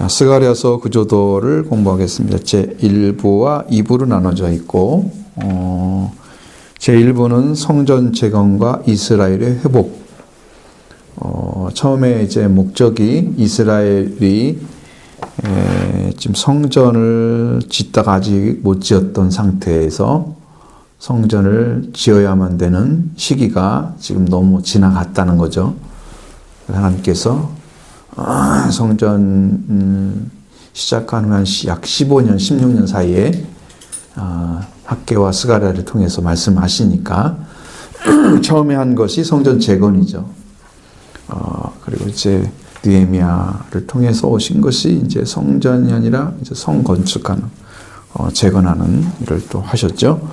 스가랴서 구조도를 공부하겠습니다. 제1부와 2부로 나눠져 있고 제1부는 성전 재건과 이스라엘의 회복. 처음에 이제 목적이 이스라엘이 지금 성전을 짓다가 아직 못 지었던 상태에서 성전을 지어야만 되는 시기가 지금 너무 지나갔다는 거죠. 하나님께서 성전 시작한 한 약 15년, 16년 사이에 학개와 스가랴를 통해서 말씀하시니까 처음에 한 것이 성전 재건이죠. 그리고 이제 느헤미야를 통해서 오신 것이 이제 성전이 아니라 이제 성 건축하는, 재건하는 일을 또 하셨죠.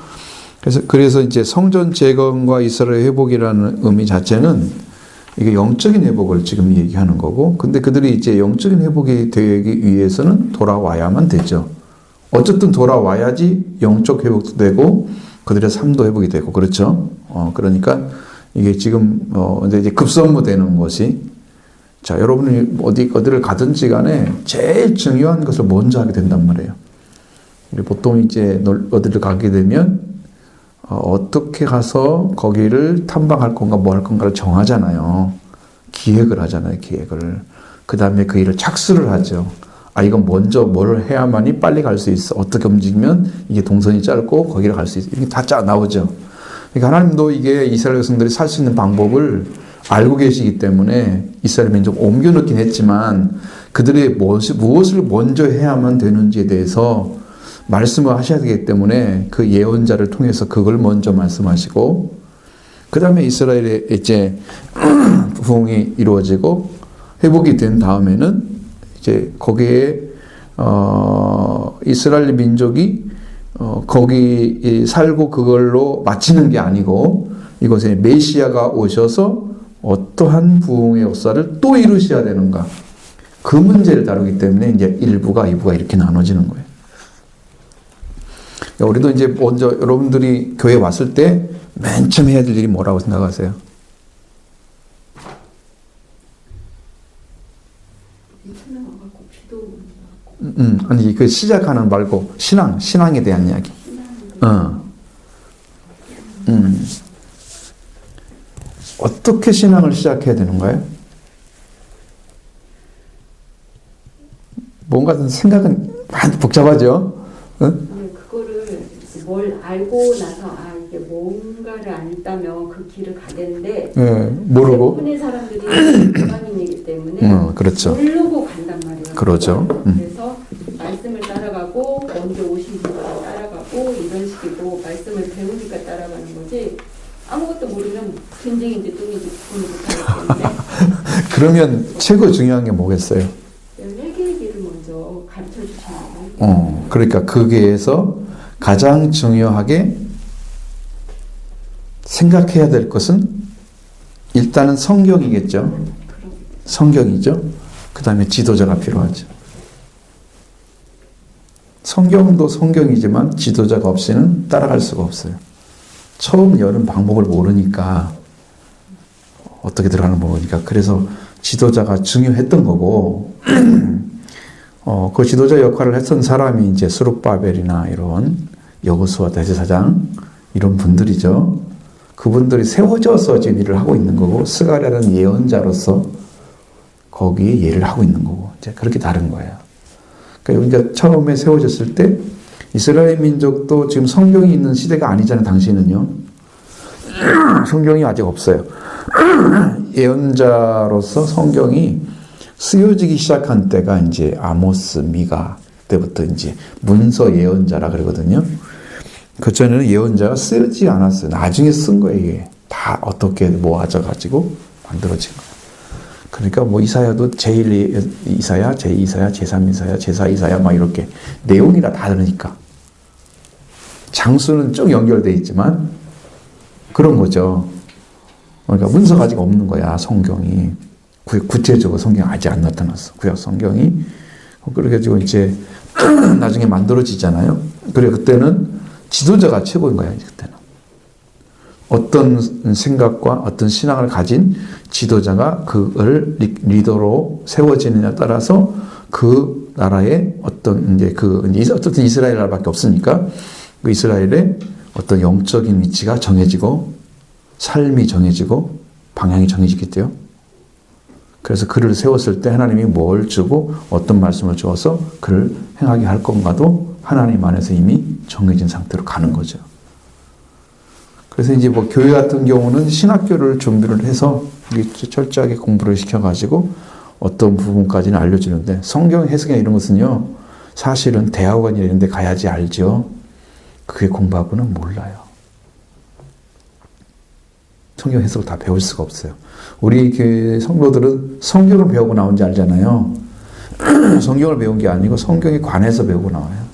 그래서 이제 성전 재건과 이스라엘 회복이라는 의미 자체는 이게 영적인 회복을 지금 얘기하는 거고, 근데 그들이 이제 영적인 회복이 되기 위해서는 돌아와야만 되죠. 어쨌든 돌아와야지 영적 회복도 되고 그들의 삶도 회복이 되고, 그렇죠. 그러니까 이게 지금 이제 급선무되는 것이, 자, 여러분이 어디를 가든지 간에 제일 중요한 것을 먼저 하게 된단 말이에요. 보통 이제 어디를 가게 되면 어떻게 가서 거기를 탐방할 건가 뭐 할 건가를 정하잖아요. 기획을 하잖아요. 기획을. 그 다음에 그 일을 착수를 하죠. 이건 먼저 뭘 해야만이 빨리 갈 수 있어. 어떻게 움직이면 이게 동선이 짧고 거기를 갈 수 있어. 이게 다 나오죠. 그러니까 하나님도 이게 이스라엘 백성들이 살 수 있는 방법을 알고 계시기 때문에 이스라엘 민족 옮겨 놓긴 했지만 그들이 무엇을 먼저 해야만 되는지에 대해서 말씀을 하셔야 되기 때문에 그 예언자를 통해서 그걸 먼저 말씀하시고, 그 다음에 이스라엘의 이제 부흥이 이루어지고 회복이 된 다음에는 이제 거기에 이스라엘 민족이 거기 살고 그걸로 마치는 게 아니고 이곳에 메시아가 오셔서 어떠한 부흥의 역사를 또 이루셔야 되는가, 그 문제를 다루기 때문에 이제 1부가 2부가 이렇게 나눠지는 거예요. 우리도 이제 먼저 여러분들이 교회 왔을 때 맨 처음 해야 될 일이 뭐라고 생각하세요? 아니, 그 시작하는 말고 신앙에 대한 이야기. 어떻게 신앙을 시작해야 되는가요? 뭔가 생각은 많이 복잡하죠? 그거를 뭘 알고 나서 이게 뭔가를 안다면 그 길을 가겠는데, 모르고 대부분의 사람들이 일반인이기 때문에 그렇죠. 모르고 간단 말이에요. 그렇죠. 그래서 말씀을 따라가고 먼저 오신 분을 따라가고 이런 식이고, 말씀을 배우니까 따라가는 거지 아무것도 모르면 전쟁인지 똥인지 구분을 못하기 때문에. 그러면 최고 중요한 게 뭐겠어요? 회개의 길을 먼저 가르쳐 주시는 거예요. 그러니까 거기에서 가장 중요하게 생각해야 될 것은 일단은 성경이겠죠. 성경이죠. 그 다음에 지도자가 필요하죠. 성경도 성경이지만 지도자가 없이는 따라갈 수가 없어요. 처음 여는 방법을 모르니까, 어떻게 들어가는 모르니까. 그래서 지도자가 중요했던 거고, 그 지도자 역할을 했던 사람이 이제 스룹바벨이나 이런 여호수아 대제사장 이런 분들이죠. 그분들이 세워져서 지금 일을 하고 있는 거고, 스가랴는 예언자로서 거기에 일을 하고 있는 거고, 이제 그렇게 다른 거예요. 그러니까 이제 처음에 세워졌을 때 이스라엘 민족도 지금 성경이 있는 시대가 아니잖아요. 당시는요. 성경이 아직 없어요. 예언자로서 성경이 쓰여지기 시작한 때가 이제 아모스, 미가 때부터 이제 문서 예언자라 그러거든요. 그 전에는 예언자가 쓰여지지 않았어요. 나중에 쓴 거예요. 이게 다 어떻게 모아져가지고 만들어진 거예요. 그러니까 뭐 이사야도 제1 이사야, 제2이사야, 제3 이사야, 제4 이사야 막 이렇게 내용이 다 다르니까. 장수는 쭉 연결되어 있지만 그런 거죠. 그러니까 문서가 아직 없는 거야, 성경이. 구체적으로 성경이 아직 안 나타났어. 구약 성경이. 그래가지고 이제 나중에 만들어지잖아요. 그래, 그때는 지도자가 최고인 거야, 그때는. 어떤 생각과 어떤 신앙을 가진 지도자가 그걸 리더로 세워지느냐에 따라서 그 나라에 어떤 이제 어쨌든 이스라엘 나라밖에 없으니까 그 이스라엘의 어떤 영적인 위치가 정해지고 삶이 정해지고 방향이 정해지겠대요. 그래서 그를 세웠을 때 하나님이 뭘 주고 어떤 말씀을 주어서 그를 행하게 할 건가도 하나님 안에서 이미 정해진 상태로 가는 거죠. 그래서 이제 뭐 교회 같은 경우는 신학교를 준비를 해서 철저하게 공부를 시켜가지고 어떤 부분까지는 알려주는데 성경 해석이나 이런 것은요, 사실은 대학원이나 이런 데 가야지 알죠. 그게 공부하고는 몰라요. 성경 해석을 다 배울 수가 없어요. 우리 교회 성도들은 성경을 배우고 나온지 알잖아요. 성경을 배운 게 아니고 성경에 관해서 배우고 나와요.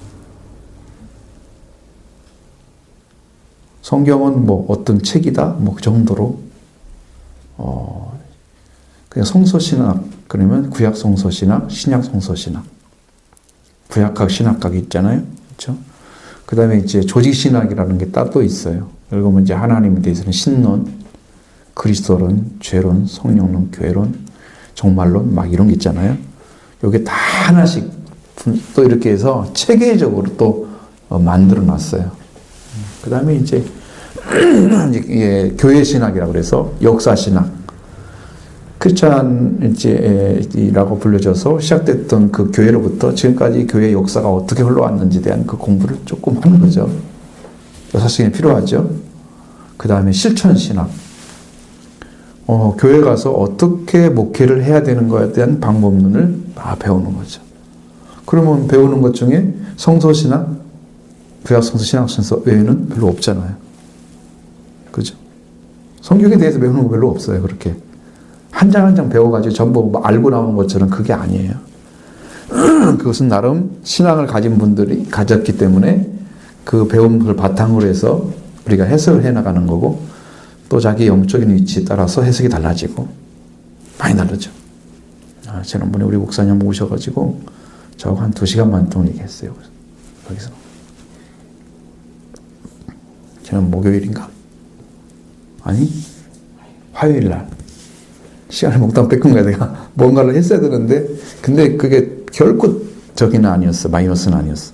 성경은 뭐 어떤 책이다, 뭐 그 정도로, 그냥 성서신학, 그러면 구약 성서신학, 신약 성서신학, 구약학, 신학학이 있잖아요. 그렇죠? 그 다음에 이제 조직신학이라는 게 따로 있어요. 읽으면 이제 하나님에 대해서는 신론, 그리스도론, 죄론, 성령론, 교회론, 종말론, 막 이런 게 있잖아요. 요게 다 하나씩 또 이렇게 해서 체계적으로 또 만들어 놨어요. 그 다음에 이제 교회 신학이라고 그래서 역사 신학, 크리스찬이라고 불려져서 시작됐던 그 교회로부터 지금까지 교회 역사가 어떻게 흘러왔는지에 대한 그 공부를 조금 하는 거죠. 역사성이 필요하죠. 그 다음에 실천 신학, 교회 가서 어떻게 목회를 해야 되는 거에 대한 방법론을 다 배우는 거죠. 그러면 배우는 것 중에 성서신학, 구약성서, 신약성서 외에는 별로 없잖아요. 그죠? 성경에 대해서 배우는 거 별로 없어요. 그렇게 한 장 한 장 배워가지고 전부 알고 나오는 것처럼 그게 아니에요. 그것은 나름 신앙을 가진 분들이 가졌기 때문에 그 배운 걸 바탕으로 해서 우리가 해석을 해나가는 거고, 또 자기 영적인 위치에 따라서 해석이 달라지고 많이 다르죠. 지난번에 우리 목사님 한번 오셔가지고 저하고 한 2시간만 동안 얘기했어요. 거기서 저는 목요일인가? 아니 화요일 날 시간을 먹다 뺏은 거야. 내가 뭔가를 했어야 되는데, 근데 그게 결코 저기는 아니었어. 마이너스는 아니었어.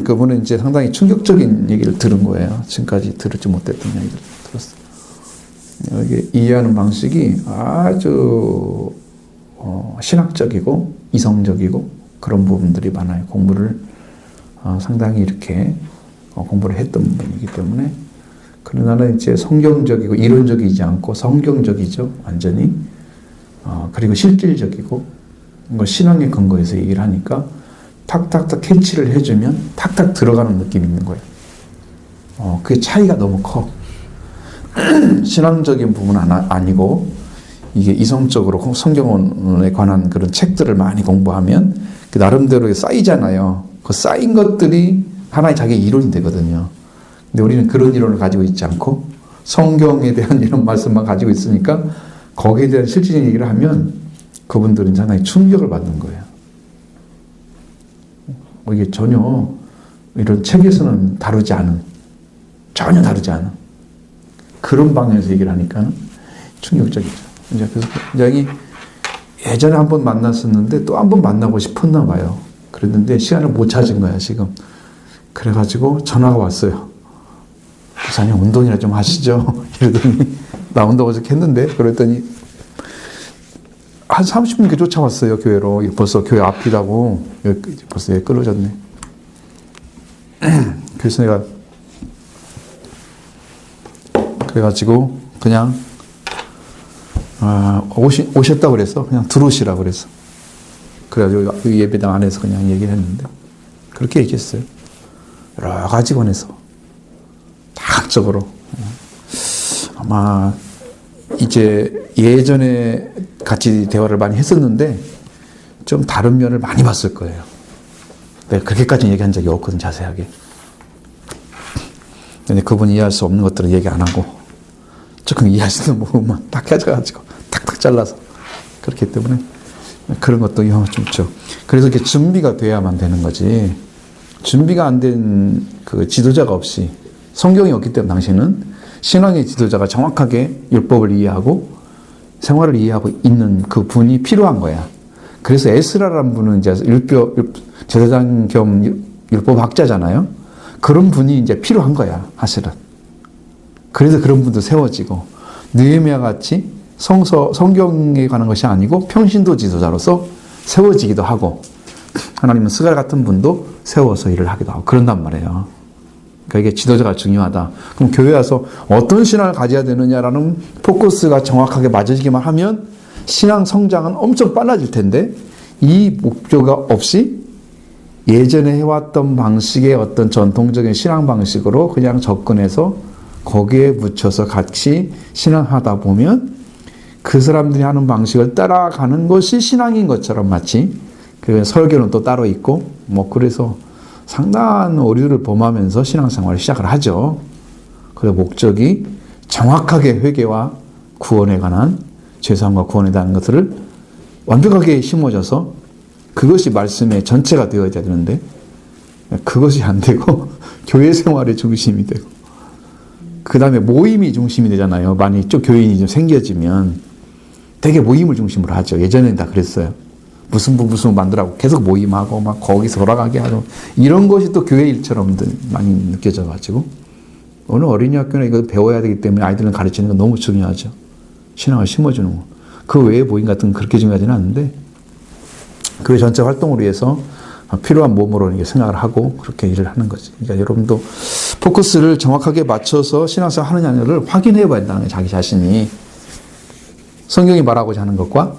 그분은 이제 상당히 충격적인 얘기를 들은 거예요. 지금까지 들었지 못했던 얘기를 들었어. 이게 이해하는 방식이 아주 신학적이고 이성적이고 그런 부분들이 많아요. 공부를 상당히 이렇게 공부를 했던 분이기 때문에. 그러나 이제 성경적이고 이론적이지 않고 성경적이죠. 완전히. 그리고 실질적이고 신앙의 근거에서 얘기를 하니까 탁탁탁 캐치를 해주면 탁탁 들어가는 느낌이 있는 거예요. 그게 차이가 너무 커. 신앙적인 부분은 아니고 이게 이성적으로 성경에 관한 그런 책들을 많이 공부하면 그 나름대로 쌓이잖아요. 그 쌓인 것들이 하나의 자기 이론이 되거든요. 근데 우리는 그런 이론을 가지고 있지 않고 성경에 대한 이런 말씀만 가지고 있으니까 거기에 대한 실질적인 얘기를 하면 그분들은 상당히 충격을 받는 거예요. 이게 전혀 이런 책에서는 다루지 않은, 전혀 다루지 않은 그런 방향에서 얘기를 하니까 충격적이죠. 이제 그래서 굉장히 예전에 한번 만났었는데 또 한번 만나고 싶었나 봐요. 그랬는데 시간을 못 찾은 거야, 지금. 그래가지고 전화가 왔어요. 목사님 운동이나 좀 하시죠. 이러더니 나 운동 어저께 했는데, 그랬더니 한 30분 이렇게 쫓아왔어요, 교회로. 벌써 교회 앞이라고. 벌써 끊어졌네. 그래서 내가 그래가지고 그냥 오셨다고 그래서 그냥 들어오시라고 그래서, 그래가지고 예배당 안에서 그냥 얘기를 했는데 그렇게 얘기했어요. 여러 가지 관해서 다각적으로. 아마 이제 예전에 같이 대화를 많이 했었는데 좀 다른 면을 많이 봤을 거예요. 내가 그렇게까지 얘기한 적이 없거든, 자세하게. 근데 그분이 이해할 수 없는 것들은 얘기 안 하고 조금 이해하시는 부분만 딱 해가지고 탁탁 잘라서 그렇기 때문에 그런 것도 좀 있죠. 그래서 이렇게 준비가 돼야만 되는 거지. 준비가 안 된 그 지도자가 없이, 성경이 없기 때문에 당신은 신앙의 지도자가 정확하게 율법을 이해하고 생활을 이해하고 있는 그 분이 필요한 거야. 그래서 에스라라는 분은 이제 제사장 겸 율법학자잖아요. 그런 분이 이제 필요한 거야, 사실은. 그래서 그런 분도 세워지고, 느헤미야 같이 성경에 관한 것이 아니고 평신도 지도자로서 세워지기도 하고, 하나님은 스가랴 같은 분도 세워서 일을 하기도 하고 그런단 말이에요. 그러니까 이게 지도자가 중요하다. 그럼 교회 와서 어떤 신앙을 가져야 되느냐라는 포커스가 정확하게 맞아지기만 하면 신앙 성장은 엄청 빨라질 텐데, 이 목표가 없이 예전에 해왔던 방식의 어떤 전통적인 신앙 방식으로 그냥 접근해서 거기에 묻혀서 같이 신앙하다 보면 그 사람들이 하는 방식을 따라가는 것이 신앙인 것처럼 마치, 그 설교는 또 따로 있고 뭐 그래서 상당한 오류를 범하면서 신앙생활을 시작을 하죠. 그래서 목적이 정확하게 회개와 구원에 관한, 죄사함과 구원에 대한 것들을 완벽하게 심어져서 그것이 말씀의 전체가 되어야 되는데 그것이 안 되고 교회 생활의 중심이 되고 그 다음에 모임이 중심이 되잖아요. 만약 좀 교인이 좀 생겨지면 되게 모임을 중심으로 하죠. 예전에는 다 그랬어요. 무슨 분 만들라고 계속 모임하고 막 거기서 돌아가게 하고 이런 것이 또 교회 일처럼 많이 느껴져가지고 오늘 어린이 학교는 이거 배워야 되기 때문에 아이들은 가르치는 건 너무 중요하죠. 신앙을 심어주는 거. 그 외에 모임 같은 건 그렇게 중요하지는 않은데 교회 전체 활동을 위해서 필요한 몸으로 생각을 하고 그렇게 일을 하는 거지. 그러니까 여러분도 포커스를 정확하게 맞춰서 신앙생활 하느냐를 확인해 봐야 된다는 거예요. 자기 자신이. 성경이 말하고자 하는 것과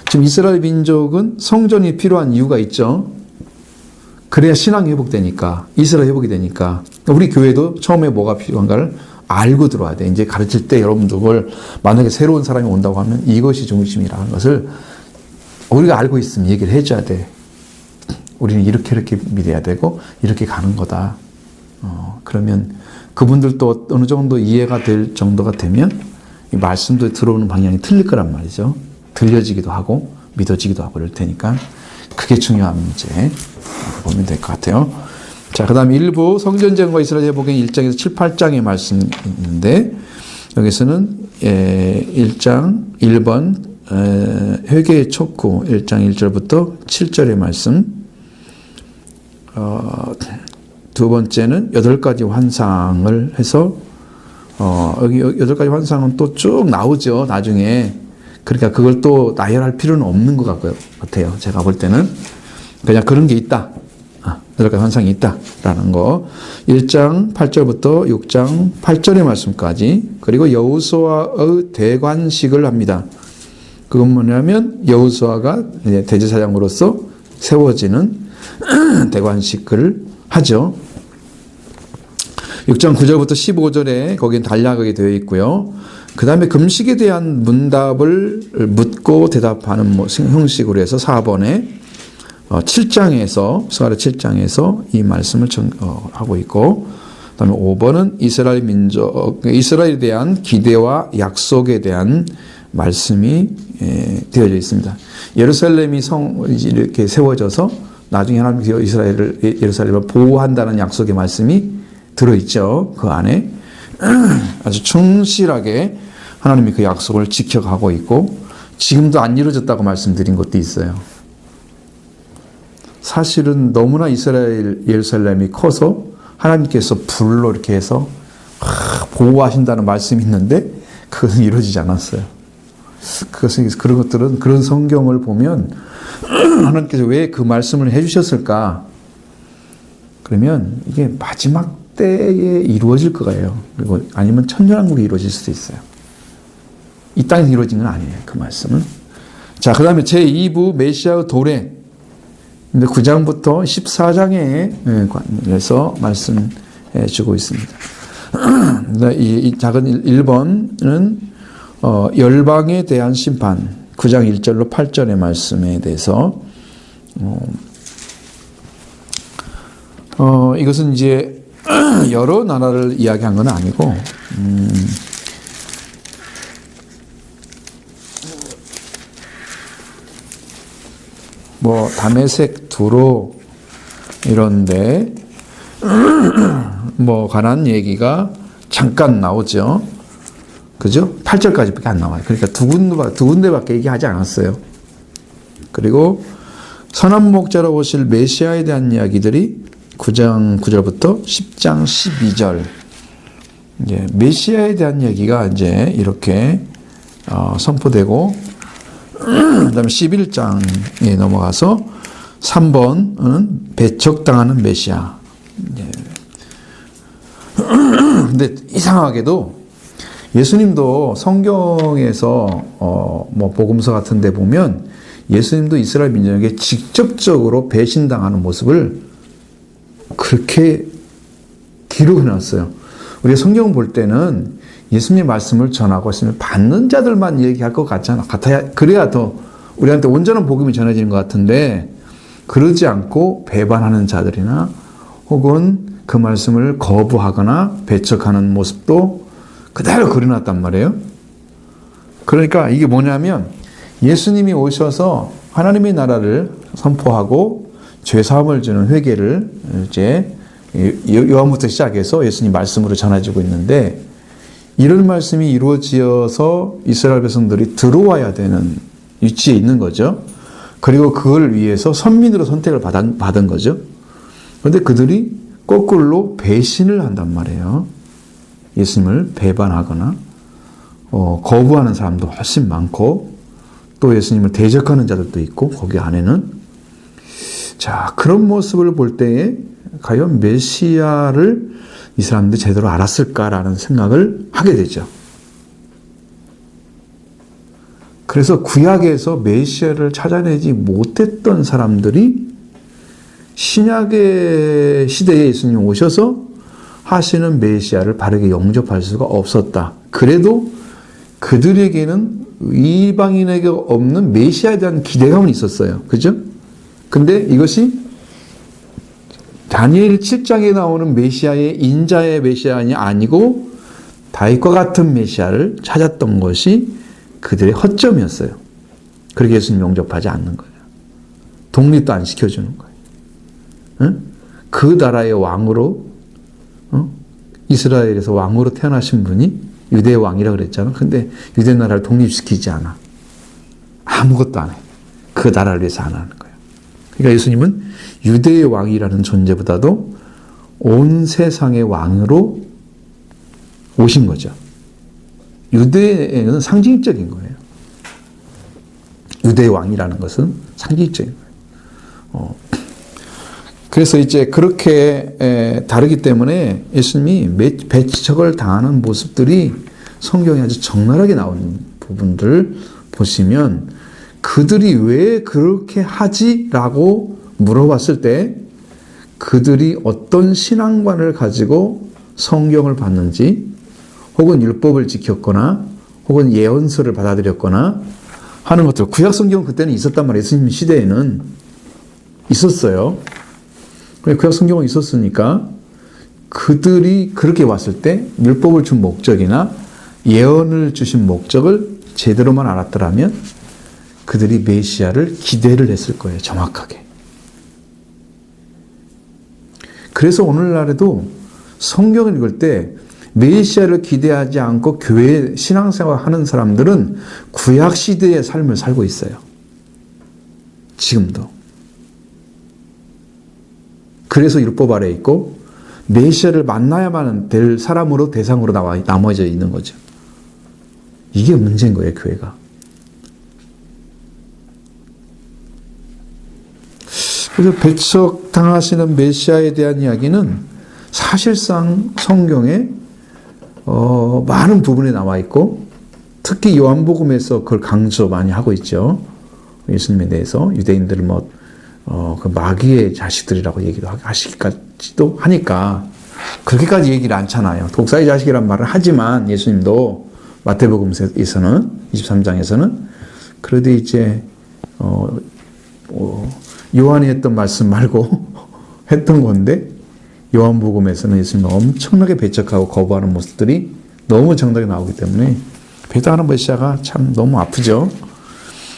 지금 이스라엘 민족은 성전이 필요한 이유가 있죠. 그래야 신앙이 회복되니까, 이스라엘 회복이 되니까. 우리 교회도 처음에 뭐가 필요한가를 알고 들어와야 돼. 이제 가르칠 때 여러분들 만약에 새로운 사람이 온다고 하면 이것이 중심이라는 것을 우리가 알고 있으면 얘기를 해줘야 돼. 우리는 이렇게 믿어야 되고 이렇게 가는 거다. 그러면 그분들도 어느 정도 이해가 될 정도가 되면 이 말씀도 들어오는 방향이 틀릴 거란 말이죠. 들려지기도 하고 믿어지기도 하고 그럴 테니까 그게 중요한 문제 보면 될 것 같아요. 자, 그 다음 일부 성전쟁과 이스라엘 회복의 1장에서 7, 8장의 말씀이 있는데 여기서는 1장 1번 회개의 촉구 1장 1절부터 7절의 말씀, 두 번째는 8가지 환상을 해서 여기 8가지 환상은 또 쭉 나오죠. 나중에. 그러니까 그걸 또 나열할 필요는 없는 것 같아요. 제가 볼 때는. 그냥 그런 게 있다. 8가지 환상이 있다라는 거. 1장 8절부터 6장 8절의 말씀까지. 그리고 여호수아의 대관식을 합니다. 그건 뭐냐면 여호수아가 대제사장으로서 세워지는 대관식을 하죠. 6장 9절부터 15절에 거긴 단락하게 되어 있고요. 그 다음에 금식에 대한 문답을 묻고 대답하는 형식으로 해서 4번에 7장에서 스가랴 7장에서 이 말씀을 하고 있고, 그 다음에 5번은 이스라엘 민족, 이스라엘에 대한 기대와 약속에 대한 말씀이 되어져 있습니다. 예루살렘이 이렇게 세워져서 나중에 하나님께서 예루살렘을 보호한다는 약속의 말씀이 들어있죠. 그 안에 아주 충실하게 하나님이 그 약속을 지켜가고 있고 지금도 안 이루어졌다고 말씀드린 것도 있어요. 사실은 너무나 예루살렘이 커서 하나님께서 불로 이렇게 해서 보호하신다는 말씀이 있는데 그것은 이루어지지 않았어요. 그것은 그런 것들은 그런 성경을 보면 하나님께서 왜 그 말씀을 해주셨을까? 그러면 이게 마지막 때에 이루어질 거예요. 그리고 아니면 천년왕국이 이루어질 수도 있어요. 이 땅에서 이루어진 건 아니에요. 그 말씀은. 자, 그 다음에 제2부 메시아의 도래. 9장부터 14장에 관해서 말씀해 주고 있습니다. 이 작은 1번은 열방에 대한 심판, 9장 1절로 8절의 말씀에 대해서 이것은 이제 여러 나라를 이야기한 건 아니고 뭐 다메섹, 두로 이런데 뭐 관한 얘기가 잠깐 나오죠. 그죠? 8절까지밖에 안 나와요. 그러니까 두 군데밖에 얘기하지 않았어요. 그리고 선한 목자로 오실 메시아에 대한 이야기들이 9장 9절부터 10장 12절. 이제 메시아에 대한 이야기가 이제 이렇게 선포되고, 그다음에 11장에 넘어가서 3번은 배척당하는 메시아. 근데 이상하게도 예수님도 성경에서 뭐 복음서 같은 데 보면 예수님도 이스라엘 민족에게 직접적으로 배신당하는 모습을 그렇게 기록해 놨어요. 우리가 성경 볼 때는 예수님의 말씀을 전하고 있으면 받는 자들만 얘기할 것 같아야, 그래야 더 우리한테 온전한 복음이 전해지는 것 같은데, 그러지 않고 배반하는 자들이나 혹은 그 말씀을 거부하거나 배척하는 모습도 그대로 그려놨단 말이에요. 그러니까 이게 뭐냐면 예수님이 오셔서 하나님의 나라를 선포하고 죄사함을 주는 회개를 이제 요한부터 시작해서 예수님 말씀으로 전해지고 있는데, 이런 말씀이 이루어지어서 이스라엘 백성들이 들어와야 되는 위치에 있는 거죠. 그리고 그걸 위해서 선민으로 선택을 받은 거죠. 그런데 그들이 거꾸로 배신을 한단 말이에요. 예수님을 배반하거나 거부하는 사람도 훨씬 많고, 또 예수님을 대적하는 자들도 있고, 거기 안에는. 자, 그런 모습을 볼 때에 과연 메시아를 이 사람들이 제대로 알았을까라는 생각을 하게 되죠. 그래서 구약에서 메시아를 찾아내지 못했던 사람들이 신약의 시대에 예수님 오셔서 하시는 메시아를 바르게 영접할 수가 없었다. 그래도 그들에게는 이방인에게 없는 메시아에 대한 기대감은 있었어요. 그죠? 근데 이것이 다니엘 7장에 나오는 메시아의 인자의 메시아가 아니고 다윗과 같은 메시아를 찾았던 것이 그들의 허점이었어요. 그렇게 예수님 영접하지 않는 거예요. 독립도 안 시켜주는 거예요. 응? 그 나라의 왕으로, 이스라엘에서 왕으로 태어나신 분이 유대의 왕이라고 그랬잖아. 근데 유대 나라를 독립시키지 않아. 아무것도 안 해. 그 나라를 위해서 안 하는 거예요. 그러니까 예수님은 유대의 왕이라는 존재보다도 온 세상의 왕으로 오신 거죠. 유대에는 상징적인 거예요. 유대의 왕이라는 것은 상징적인 거예요. 그래서 이제 그렇게 다르기 때문에 예수님이 배척을 당하는 모습들이 성경에 아주 적나라하게 나오는 부분들을 보시면, 그들이 왜 그렇게 하지라고 물어봤을 때 그들이 어떤 신앙관을 가지고 성경을 봤는지, 혹은 율법을 지켰거나 혹은 예언서를 받아들였거나 하는 것들, 구약 성경은 그때는 있었단 말이에요. 예수님 시대에는 있었어요. 구약 성경은 있었으니까 그들이 그렇게 왔을 때 율법을 준 목적이나 예언을 주신 목적을 제대로만 알았더라면 그들이 메시아를 기대를 했을 거예요. 정확하게. 그래서 오늘날에도 성경을 읽을 때 메시아를 기대하지 않고 교회 신앙생활 하는 사람들은 구약 시대의 삶을 살고 있어요. 지금도. 그래서 율법 아래에 있고 메시아를 만나야만 될 사람으로 대상으로 남아져 있는 거죠. 이게 문제인 거예요, 교회가. 그래서 배척당하시는 메시아에 대한 이야기는 사실상 성경에 많은 부분에 나와 있고, 특히 요한복음에서 그걸 강조 많이 하고 있죠. 예수님에 대해서 유대인들을 그 마귀의 자식들이라고 얘기도 하시기까지도 하니까 그렇게까지 얘기를 않잖아요. 독사의 자식이란 말을 하지만 예수님도 마태복음에서는 23장에서는 그래도 이제 요한이 했던 말씀 말고 했던 건데, 요한복음에서는 예수님을 엄청나게 배척하고 거부하는 모습들이 너무 정답게 나오기 때문에 배당하는 메시아가 참 너무 아프죠.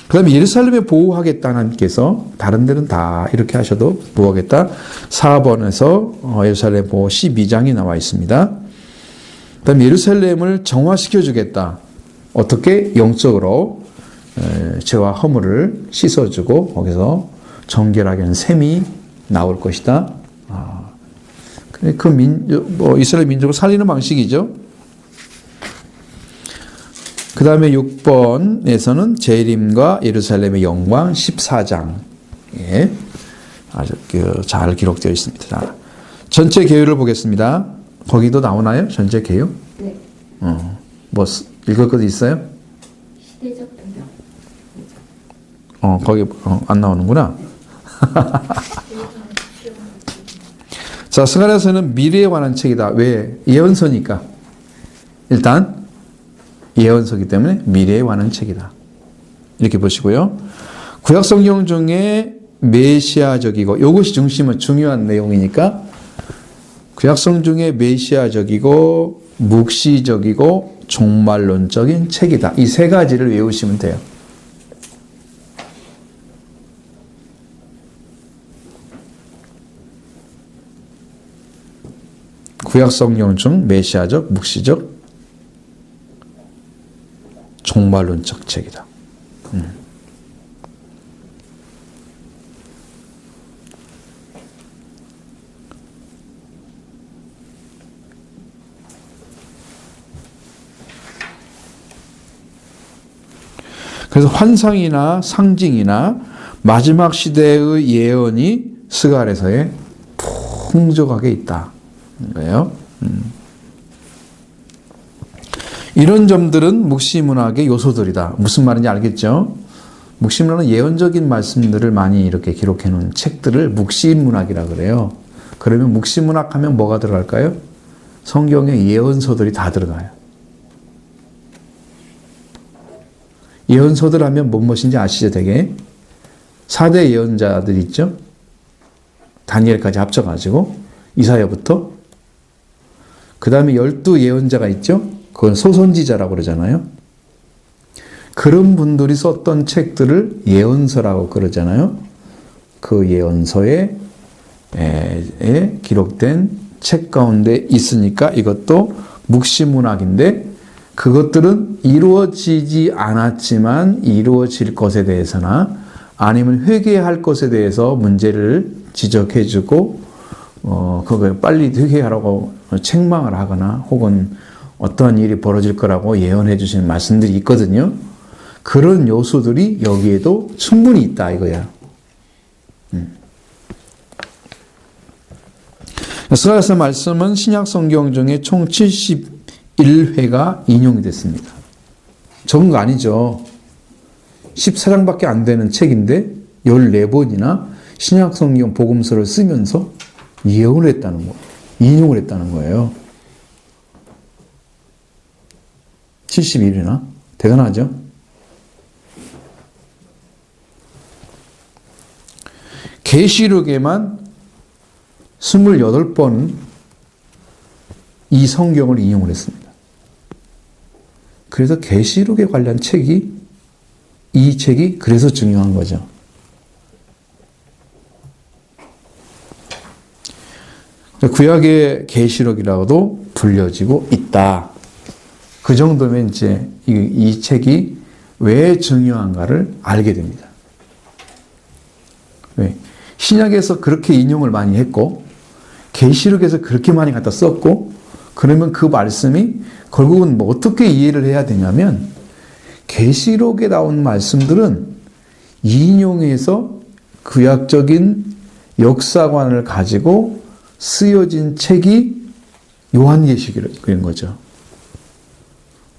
그 다음에 예루살렘에 보호하겠다 하나님께서, 다른 데는 다 이렇게 하셔도 보호하겠다. 4번에서 예루살렘 보호 12장이 나와 있습니다. 그 다음에 예루살렘을 정화시켜 주겠다. 어떻게? 영적으로. 죄와 허물을 씻어주고 거기서 정결하게 하는 셈이 나올 것이다. 이스라엘 민족을 살리는 방식이죠. 그 다음에 6번에서는 재림과 예루살렘의 영광 14장. 예, 아주 잘 기록되어 있습니다. 자, 전체 개요를 보겠습니다. 거기도 나오나요? 전체 개요? 네. 뭐 읽을 것도 있어요? 시대적 배경. 거기 안 나오는구나. 자, 스가랴서는 미래에 관한 책이다. 왜? 예언서니까. 일단 예언서기 때문에 미래에 관한 책이다. 이렇게 보시고요. 구약 성경 중에 메시아적이고 이것이 중요한 내용이니까 구약성 중에 메시아적이고 묵시적이고 종말론적인 책이다. 이 세 가지를 외우시면 돼요. 구약 성경 중 메시아적, 묵시적, 종말론적 책이다. 그래서 환상이나 상징이나 마지막 시대의 예언이 스가랴서에 풍족하게 있다. 거예요. 이런 점들은 묵시문학의 요소들이다. 무슨 말인지 알겠죠? 묵시문학은 예언적인 말씀들을 많이 이렇게 기록해 놓은 책들을 묵시문학이라 그래요. 그러면 묵시문학 하면 뭐가 들어갈까요? 성경의 예언서들이 다 들어가요. 예언서들 하면 무엇인지 아시죠? 되게 4대 예언자들 있죠? 다니엘까지 합쳐가지고 이사야부터 그 다음에 12 예언자가 있죠? 그건 소선지자라고 그러잖아요. 그런 분들이 썼던 책들을 예언서라고 그러잖아요. 그 예언서에 기록된 책 가운데 있으니까 이것도 묵시문학인데 그것들은 이루어지지 않았지만 이루어질 것에 대해서나 아니면 회개할 것에 대해서 문제를 지적해주고 그걸 빨리 회개하라고 책망을 하거나 혹은 어떠한 일이 벌어질 거라고 예언해 주시는 말씀들이 있거든요. 그런 요소들이 여기에도 충분히 있다 이거야. 스가랴서 말씀은 신약 성경 중에 총 71회가 인용이 됐습니다. 적은 거 아니죠. 14장밖에 안 되는 책인데 14번이나 신약 성경 복음서를 쓰면서 예언을 했다는 거, 인용을 했다는 거예요. 71회나 대단하죠. 계시록에만 28번 이 성경을 인용을 했습니다. 그래서 계시록에 관련 책이 이 책이 그래서 중요한 거죠. 구약의 계시록이라고도 불려지고 있다. 그 정도면 이제 이 책이 왜 중요한가를 알게 됩니다. 왜? 신약에서 그렇게 인용을 많이 했고 계시록에서 그렇게 많이 갖다 썼고 그러면 그 말씀이 결국은 뭐 어떻게 이해를 해야 되냐면 계시록에 나온 말씀들은 인용해서 구약적인 역사관을 가지고 쓰여진 책이 요한계시록인 거죠.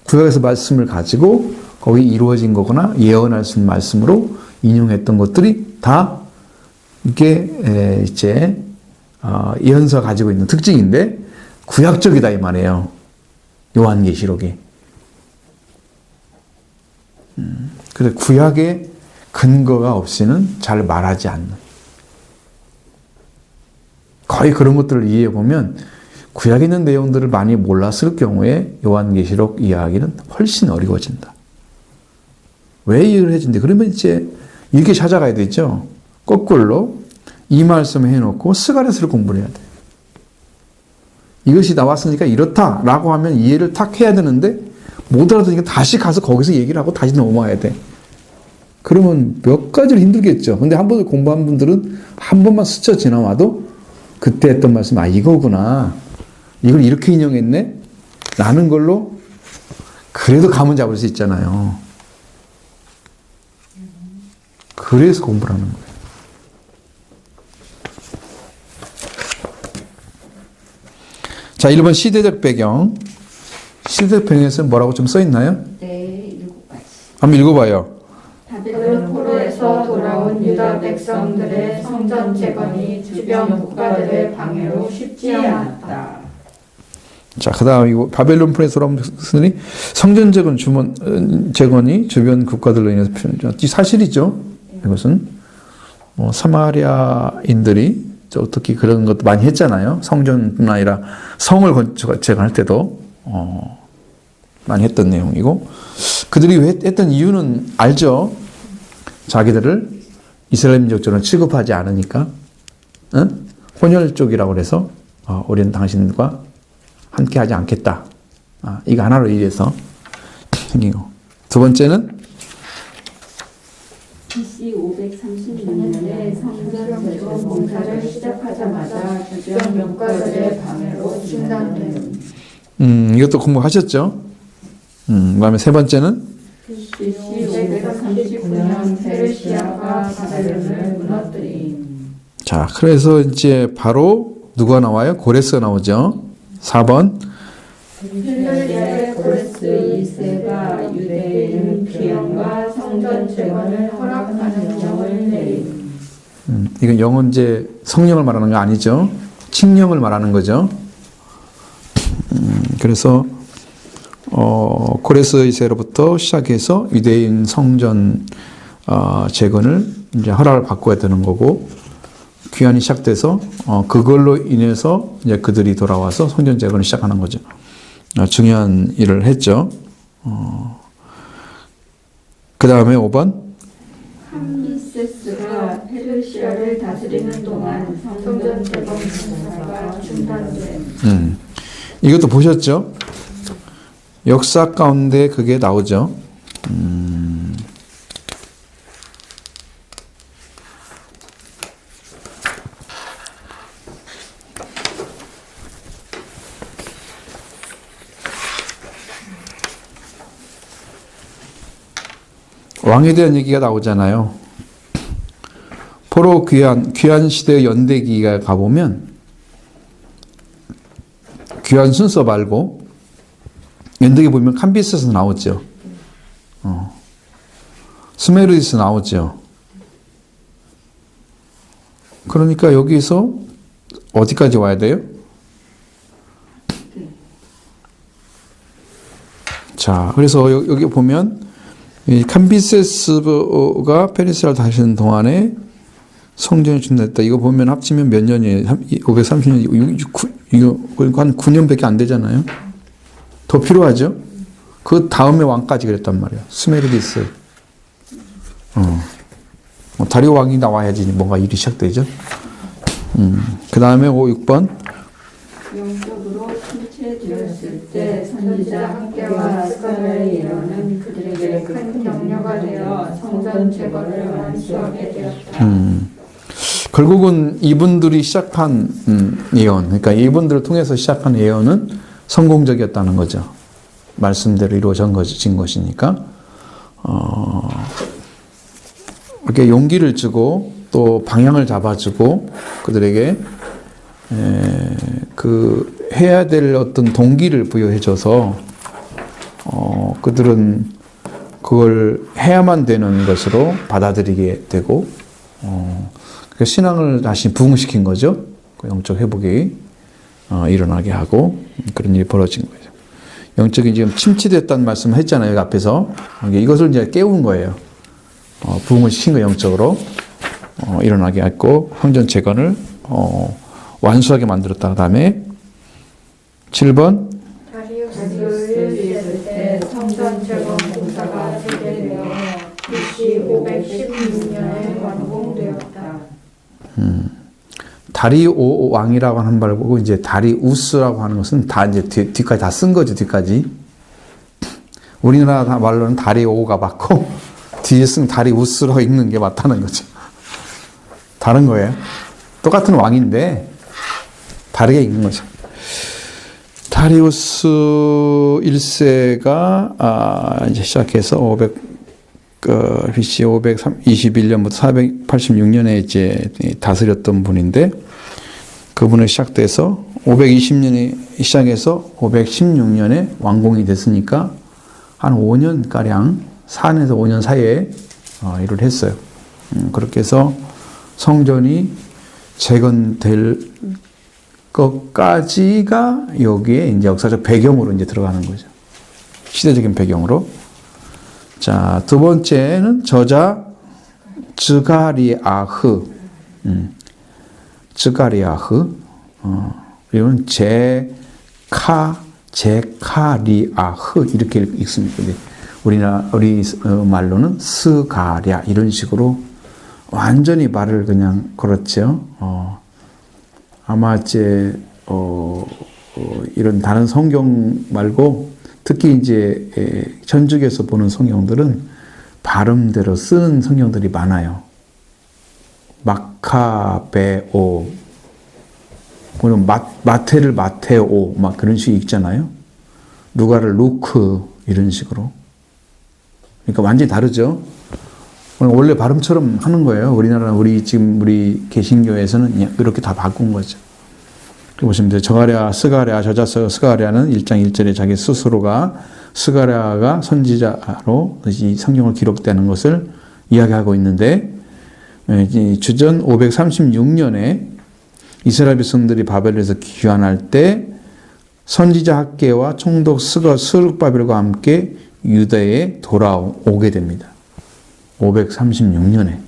구약에서 말씀을 가지고 거기 이루어진 거거나 예언할 수 있는 말씀으로 인용했던 것들이 다 이게 이제 예언서가 가지고 있는 특징인데 구약적이다 이 말이에요. 요한계시록이. 그래서 구약의 근거가 없이는 잘 말하지 않는. 거의 그런 것들을 이해해 보면 구약에 있는 내용들을 많이 몰랐을 경우에 요한계시록 이야기는 훨씬 어려워진다. 왜 이해를 해준대? 그러면 이제 이렇게 찾아가야 되죠. 거꾸로 이 말씀을 해놓고 스가랴서를 공부를 해야 돼. 이것이 나왔으니까 이렇다라고 하면 이해를 탁 해야 되는데 못 알아듣으니까 다시 가서 거기서 얘기를 하고 다시 넘어와야 돼. 그러면 몇 가지를 힘들겠죠. 근데 한 번을 공부한 분들은 한 번만 스쳐 지나와도 그때 했던 말씀, 아, 이거구나. 이걸 이렇게 인용했네? 라는 걸로 그래도 감은 잡을 수 있잖아요. 그래서 공부를 하는 거예요. 자, 1번 시대적 배경. 시대적 배경에서 뭐라고 좀 써있나요? 네, 7가지. 한번 읽어봐요. 바벨론 포로에서 돌아온 유다 백성들의 성전 재건이 주변 국가들의 방해로 쉽지 않았다. 자, 그 다음 이거 바벨론 포로에서 돌아온 백성들이 성전 재건이 주변 국가들로 인해서 이 사실이죠. 이것은 사마리아인들이 특히 그런 것도 많이 했잖아요. 성전뿐 아니라 성을 재건할 때도 많이 했던 내용이고, 그들이 했던 이유는 알죠. 자기들을 이스라엘 민족처럼 취급하지 않으니까, 응? 혼혈족이라고 그래서 우리는 당신과 함께하지 않겠다. 이거 하나로 이해해서 생기고, 두 번째는 BC 536년에 성전 재건 공사를 시작하자마자 주변 국가들의 방해로 중단됨. 이것도 공부하셨죠? 그 다음에 세 번째는 BC 539년 페르시아가 바벨론을 무너뜨림. 자, 그래서 이제 바로 누가 나와요? 고레스가 나오죠. 4번 헬레리아의 고레스 2세가 유대인 비행과 성전 재건을 허락하는 명을 내림. 이건 영언제 성령을 말하는 거 아니죠. 칙령을 말하는 거죠. 그래서 고레스 2세로부터 시작해서 유대인 성전 재건을 이제 허락을 받고야 되는 거고, 귀환이 시작돼서 그걸로 인해서 이제 그들이 돌아와서 성전 재건을 시작하는 거죠. 중요한 일을 했죠. 그 다음에 5번 함미세스가 페르시아를 다스리는 동안 성전 재건 공사가 중단됨. 이것도 보셨죠? 역사 가운데 그게 나오죠. 왕에 대한 얘기가 나오잖아요. 포로 귀환 시대의 연대기가 가보면 귀환 순서 말고 연대기 보면 캄비스에서 나오죠. 스메르디스 나오죠. 그러니까 여기서 어디까지 와야 돼요? 자, 그래서 여기 보면 이 캄비세스가 페르시아를 다스리는 동안에 성전이 준비됐다. 이거 보면 합치면 몇 년이에요? 530년, 이거 한 9년밖에 안 되잖아요. 더 필요하죠? 그 다음에 왕까지 그랬단 말이에요. 스메르디스. 다리오 왕이 나와야지 뭔가 일이 시작되죠. 그 다음에 6번. 영적으로 침체되었을 때 선지자 학계와 스가랴의 예언은 그들에게 큰 격려가 되어 성전 재건을 완수하게 되었다. 결국은 이분들이 시작한 예언, 그러니까 이분들을 통해서 시작한 예언은 성공적이었다는 거죠. 말씀대로 이루어진 것이니까 이렇게 용기를 주고 또 방향을 잡아주고 그들에게 그 해야 될 어떤 동기를 부여해줘서 그들은 그걸 해야만 되는 것으로 받아들이게 되고 그 신앙을 다시 부흥시킨 거죠. 그 영적 회복이 일어나게 하고 그런 일이 벌어진 거죠. 영적인 지금 침체됐다는 말씀을 했잖아요. 여기 앞에서 이것을 이제 깨운 거예요. 부흥을 시킨 거 영적으로 일어나게 했고 성전 재건을 완수하게 만들었다. 그 다음에 7번 다리우스를 있을 때 성전 재건 공사가 재개되어 BC 516년에 완공되었다. 다리오 왕이라고 하는 말고 이제 다리우스라고 하는 것은 다 이제 뒤까지 다 쓴 거죠. 뒤까지 우리나라 말로는 다리오가 맞고 뒤에 쓴 다리우스로 읽는 게 맞다는 거죠. 다른 거예요. 똑같은 왕인데 다르게 읽는 거죠. 다리우스 1세가 이제 시작해서 BC 521년부터 486년에 이제 다스렸던 분인데 그분의 시작돼서 520년에 시작해서 516년에 완공이 됐으니까 한 5년가량 4년에서 5년 사이에 일을 했어요. 그렇게 해서 성전이 재건될 것까지가 여기에 이제 역사적 배경으로 이제 들어가는 거죠. 시대적인 배경으로. 자, 두 번째는 저자 즈가리아흐. 즈가리아흐. 이건 제카리아흐 이렇게 읽습니다. 우리 말로는 스가랴 이런 식으로 완전히 말을 그냥 걸었죠. 아마 이제 이런 다른 성경 말고 특히 이제 천주교에서 보는 성경들은 발음대로 쓰는 성경들이 많아요. 마카베오, 그럼 마태를 마테오 막 그런 식으로 읽잖아요. 누가를 루크 이런 식으로. 그러니까 완전히 다르죠. 원래 발음처럼 하는 거예요. 우리나라 지금 우리 개신교에서는 이렇게 다 바꾼 거죠. 보시면 돼요. 스가랴 저자 스가랴는 1장 1절에 자기 스스로가 스가랴가 선지자로 이 성경을 기록되는 것을 이야기하고 있는데 주전 536년에 이스라엘 백성들이 바벨에서 귀환할 때 선지자 학개와 총독 스룹바벨과 함께 유대에 돌아오게 됩니다. 536년에.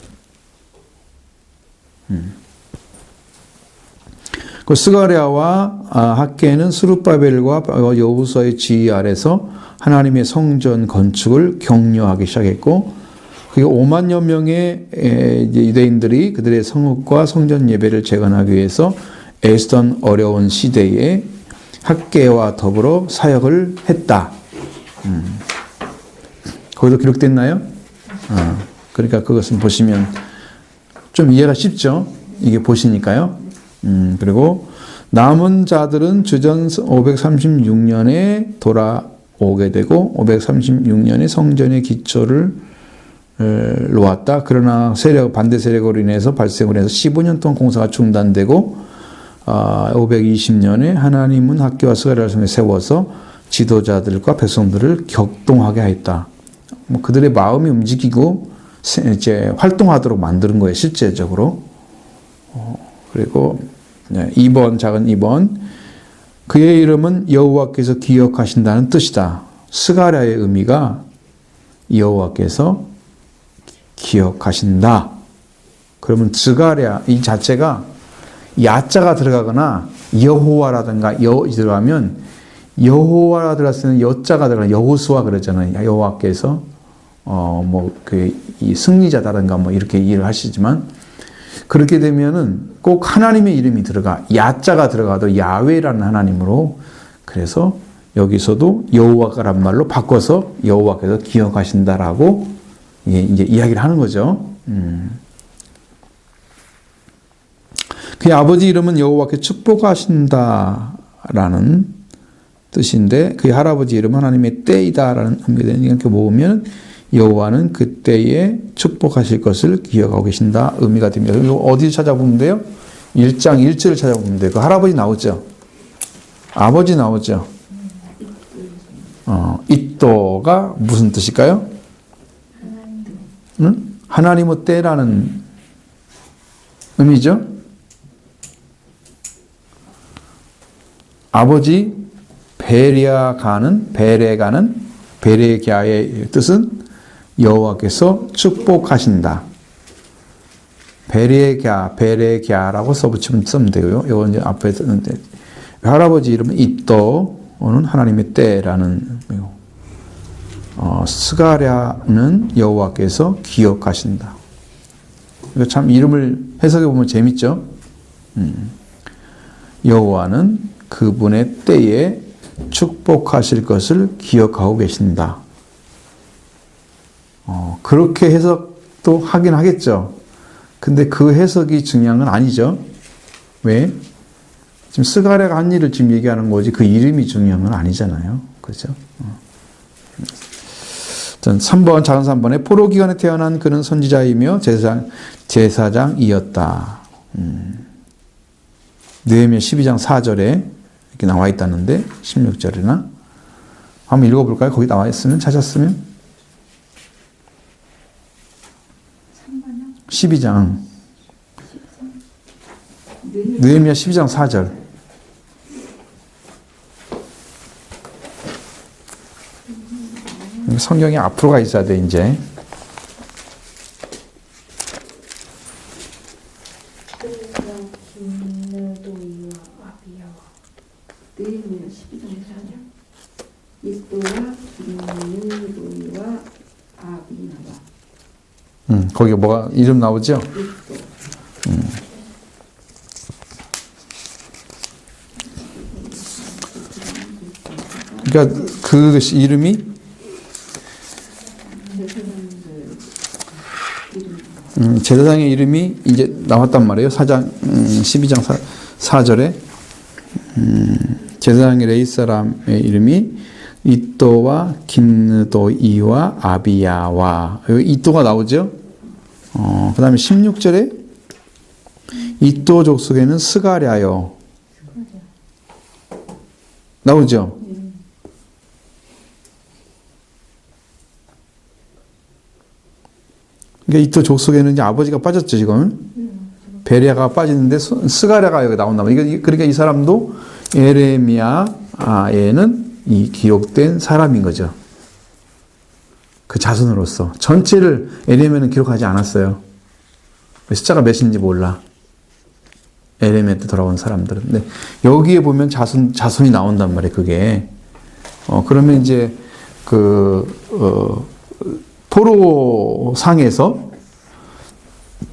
그 스가랴와 학개는 스룹바벨과 여호수아의 지휘 아래서 하나님의 성전 건축을 격려하기 시작했고, 그게 5만여 명의 유대인들이 그들의 성읍과 성전 예배를 재건하기 위해서 애쓰던 어려운 시대에 학개와 더불어 사역을 했다. 거기도 기록됐나요? 그러니까 그것은 보시면 좀 이해가 쉽죠? 이게 보시니까요. 그리고 남은 자들은 주전 536년에 돌아오게 되고 536년에 성전의 기초를 놓았다. 그러나 반대 세력으로 인해서 발생을 해서 15년 동안 공사가 중단되고 520년에 하나님은 학교와 스가랴를 통해 세워서 지도자들과 백성들을 격동하게 하였다. 그들의 마음이 움직이고 이제 활동하도록 만드는 거예요, 실제적으로. 그리고 2번, 작은 2번. 그의 이름은 여호와께서 기억하신다는 뜻이다. 스가랴의 의미가 여호와께서 기억하신다. 그러면 스가랴 이 자체가 야자가 들어가거나 여호와라든가 들어가면 여호와라 들어갔을 때는 여자가 들어가 여호수아 그러잖아요. 여호와께서 이 승리자다든가 이렇게 이해를 하시지만 그렇게 되면은 꼭 하나님의 이름이 들어가 야자가 들어가도 야훼라는 하나님으로 그래서 여기서도 여호와가란 말로 바꿔서 여호와께서 기억하신다라고 이제 이야기를 하는 거죠. 그의 아버지 이름은 여호와께 축복하신다라는 뜻인데 그의 할아버지 이름은 하나님의 때이다라는 의미가 되는 이렇게 보면 여호와는 그때에 축복하실 것을 기억하고 계신다 의미가 됩니다. 이거 어디 찾아보면 돼요? 1장 1절을 찾아보면 돼요. 그 할아버지 나오죠. 아버지 나오죠. 이또가 무슨 뜻일까요? 응? 하나님의 때라는 의미죠. 아버지 베레가의 뜻은 여호와께서 축복하신다. 베레갸라고 써붙이면 되고요. 이거 이제 앞에 쓰는데 할아버지 이름은 이또는 하나님의 때라는 의미고, 스가랴는 여호와께서 기억하신다. 이거 참 이름을 해석해 보면 재밌죠. 여호와는 그분의 때에 축복하실 것을 기억하고 계신다. 그렇게 해석도 하긴 하겠죠. 근데 그 해석이 중요한 건 아니죠. 왜? 지금 스가랴가 한 일을 지금 얘기하는 거지 그 이름이 중요한 건 아니잖아요. 그죠? 3번, 작은 3번에 포로 기간에 태어난 그는 선지자이며 제사장이었다. 느헤미야 12장 4절에 이렇게 나와 있다는데 16절이나 한번 읽어볼까요? 거기 나와 있으면 찾았으면 12장 느헤미야 12장 4절 성경이 앞으로 가 있어야 돼 이제 느헤미야 12장 4절 이또와 김느도이와 아비나와 거기 뭐가 이름 나오죠? 그러니까 그 이름이 제사장의 이름이 이제 나왔단 말이에요. 12장 4절에 제사장의 레이 사람의 이름이 이또와 김느도이와 아비야와 여기 이또가 나오죠. 그 다음에 16절에 이또 족속에는 스가랴요 나오죠. 그러니까 이또 족속에는 이제 아버지가 빠졌죠 지금. 베레아가 빠지는데 스가랴가 여기 나온다. 그러니까 이 사람도 에레미야에는 이 기록된 사람인 거죠. 그 자손으로서 전체를 에레미야는 기록하지 않았어요. 숫자가 몇인지 몰라. 에레미야 때 돌아온 사람들은. 근데 여기에 보면 자손이 나온단 말이에요. 그게 그러면 이제 포로 상에서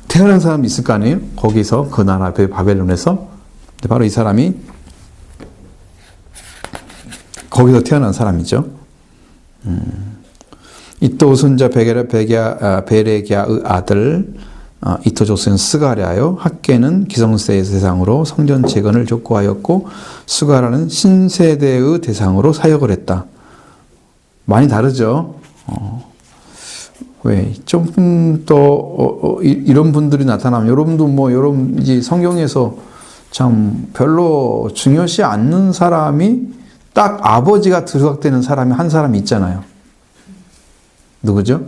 태어난 사람이 있을 거 아니에요? 거기서 그 나라 바벨론에서 바로 이 사람이 거기서 태어난 사람이죠. 이또 손자 베레기야의 아들 이또 족속은 스가랴요 학계는 기성세의 대상으로 성전 재건을 족구하였고 스가랴는 신세대의 대상으로 사역을 했다. 많이 다르죠. 왜 조금 더 이런 분들이 나타나면 여러분도 여러분 이제 성경에서 참 별로 중요시 않는 사람이 딱 아버지가 들어가되는 사람이 한 사람이 있잖아요. 누구죠?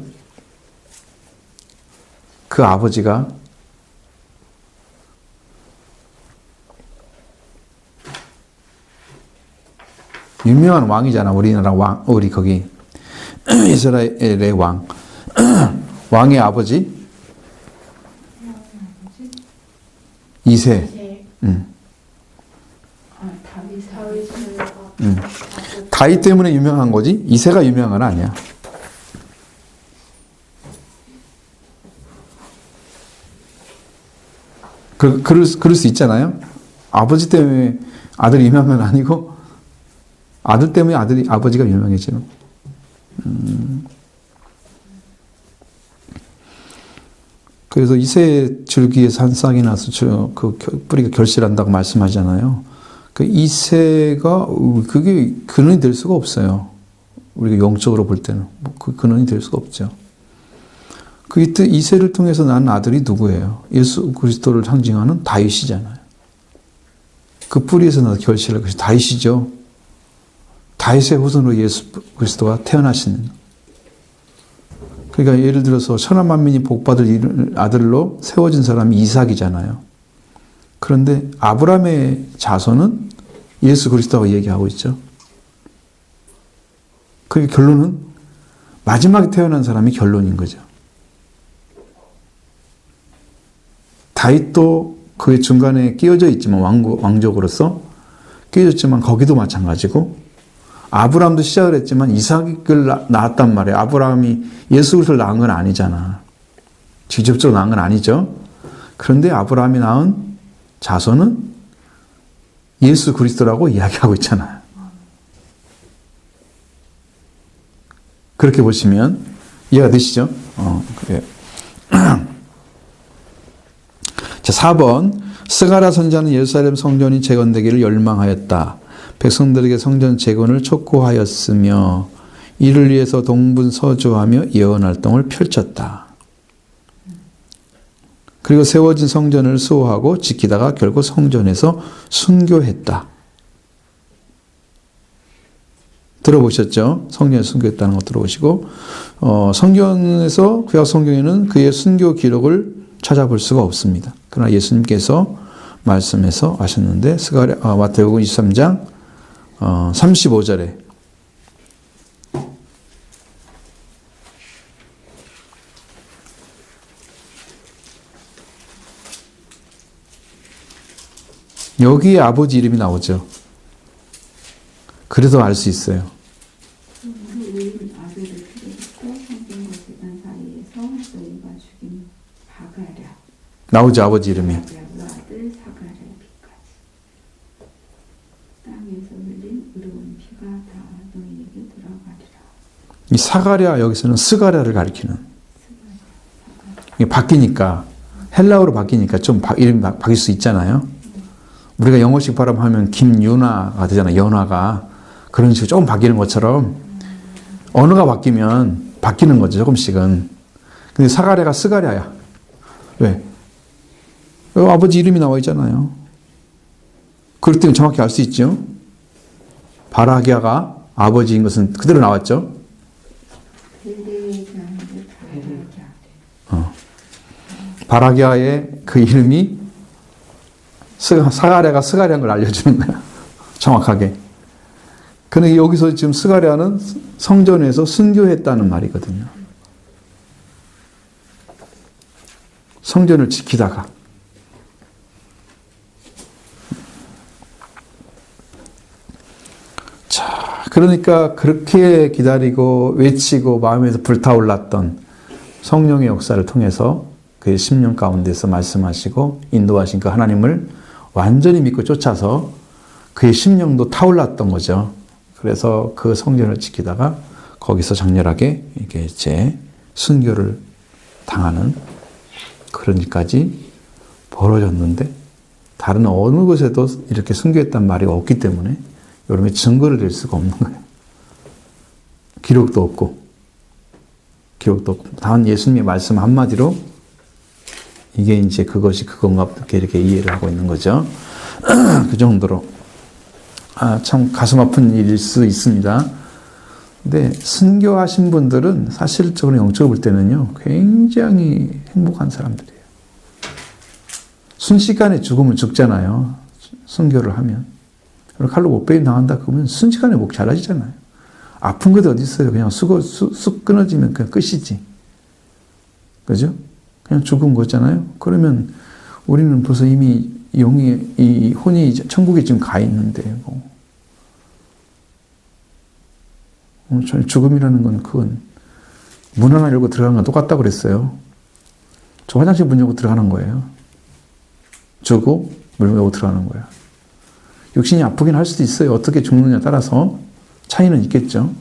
그 아버지가 유명한 왕이잖아. 우리나라 왕, 우리 거기 이스라엘의 왕. 왕의 아버지 이세. 다윗 때문에 유명한 거지 이세가 유명한 건 아니야. 그럴 수 있잖아요. 아버지 때문에 아들이 유명한 건 아니고 아들 때문에 아버지가 유명해지는. 그래서 이세 줄기에서 한 싹이 나서 그 뿌리가 결실한다고 말씀하잖아요. 그 이세가 그게 근원이 될 수가 없어요. 우리가 영적으로 볼 때는 그 근원이 될 수가 없죠. 그 이세를 통해서 난 아들이 누구예요? 예수 그리스도를 상징하는 다윗이잖아요. 그 뿌리에서 나서 결실할 것이 다윗이죠. 다윗의 후손으로 예수 그리스도가 태어나신. 그러니까 예를 들어서 천하 만민이 복받을 아들로 세워진 사람이 이삭이잖아요. 그런데 아브라함의 자손은 예수 그리스도라고 얘기하고 있죠. 그 결론은 마지막에 태어난 사람이 결론인 거죠. 다윗도 그 중간에 끼어져 있지만 왕족으로서 끼어졌지만 거기도 마찬가지고 아브라함도 시작을 했지만 이삭을 낳았단 말이에요. 아브라함이 예수 그리스도를 낳은 건 아니잖아. 직접적으로 낳은 건 아니죠. 그런데 아브라함이 낳은 자손은 예수 그리스도라고 이야기하고 있잖아요. 그렇게 보시면 이해가 되시죠? 그래요. 자, 4번. 스가랴 선지자는 예루살렘 성전이 재건되기를 열망하였다. 백성들에게 성전 재건을 촉구하였으며 이를 위해서 동분서주하며 예언 활동을 펼쳤다. 그리고 세워진 성전을 수호하고 지키다가 결국 성전에서 순교했다. 들어보셨죠? 성전에서 순교했다는 거 들어보시고 성경에서 구약 성경에는 그의 순교 기록을 찾아볼 수가 없습니다. 그러나 예수님께서 말씀해서 하셨는데 마태복음 23장 35절에 여기에 아버지 이름이 나오죠. 그래서 알 수 있어요. 우리는 아들을 필요했고 성경과 재단 사이에서 너희가 죽인 바가랴 나오죠, 아버지 이름이. 바가랴 아들 사가랴의 피까지 땅에서 흘린 의로운 피가 다 너희에게 돌아가리라. 이 사가랴 여기서는 스가랴를 가리키는. 이게 바뀌니까 헬라어로 바뀌니까 좀 이름이 바뀔 수 있잖아요. 우리가 영어식 발음하면 김윤아가 되잖아요. 연화가. 그런 식으로 조금 바뀌는 것처럼 언어가 바뀌면 바뀌는 거죠. 조금씩은. 근데 사가랴가 스가랴야. 왜? 아버지 이름이 나와 있잖아요. 그럴 때는 정확히 알 수 있죠. 바라기아가 아버지인 것은 그대로 나왔죠. 바라기아의 그 이름이 사가랴가 스가랴인 걸 알려주는 거야. 정확하게. 그런데 여기서 지금 스가랴는 성전에서 순교했다는 말이거든요. 성전을 지키다가. 자, 그러니까 그렇게 기다리고 외치고 마음에서 불타올랐던 성령의 역사를 통해서 그의 심령 가운데서 말씀하시고 인도하신 그 하나님을 완전히 믿고 쫓아서 그의 심령도 타올랐던 거죠. 그래서 그 성전을 지키다가 거기서 장렬하게 이렇게 이제 순교를 당하는 그런 일까지 벌어졌는데 다른 어느 곳에도 이렇게 순교했단 말이 없기 때문에 여러분이 증거를 댈 수가 없는 거예요. 기록도 없고 단 예수님의 말씀 한마디로 이게 이제 그것이 그건가 이렇게 이해를 하고 있는 거죠. 그 정도로 참 가슴 아픈 일일 수 있습니다. 근데 순교하신 분들은 사실적으로 영적으로 볼 때는요 굉장히 행복한 사람들이에요. 순식간에 죽으면 죽잖아요. 순교를 하면 칼로 못배임 당한다 그러면 순식간에 목 잘라지잖아요. 아픈 것도 어디 있어요. 그냥 쑥 끊어지면 그냥 끝이지. 그죠? 그냥 죽은 거잖아요. 그러면 우리는 벌써 이미 이 혼이 천국에 지금 가 있는데 죽음이라는 건 그건 문 하나 열고 들어가는 건 똑같다고 그랬어요. 저 화장실 문 열고 들어가는 거예요. 주고 문 열고 들어가는 거야. 육신이 아프긴 할 수도 있어요. 어떻게 죽느냐에 따라서 차이는 있겠죠.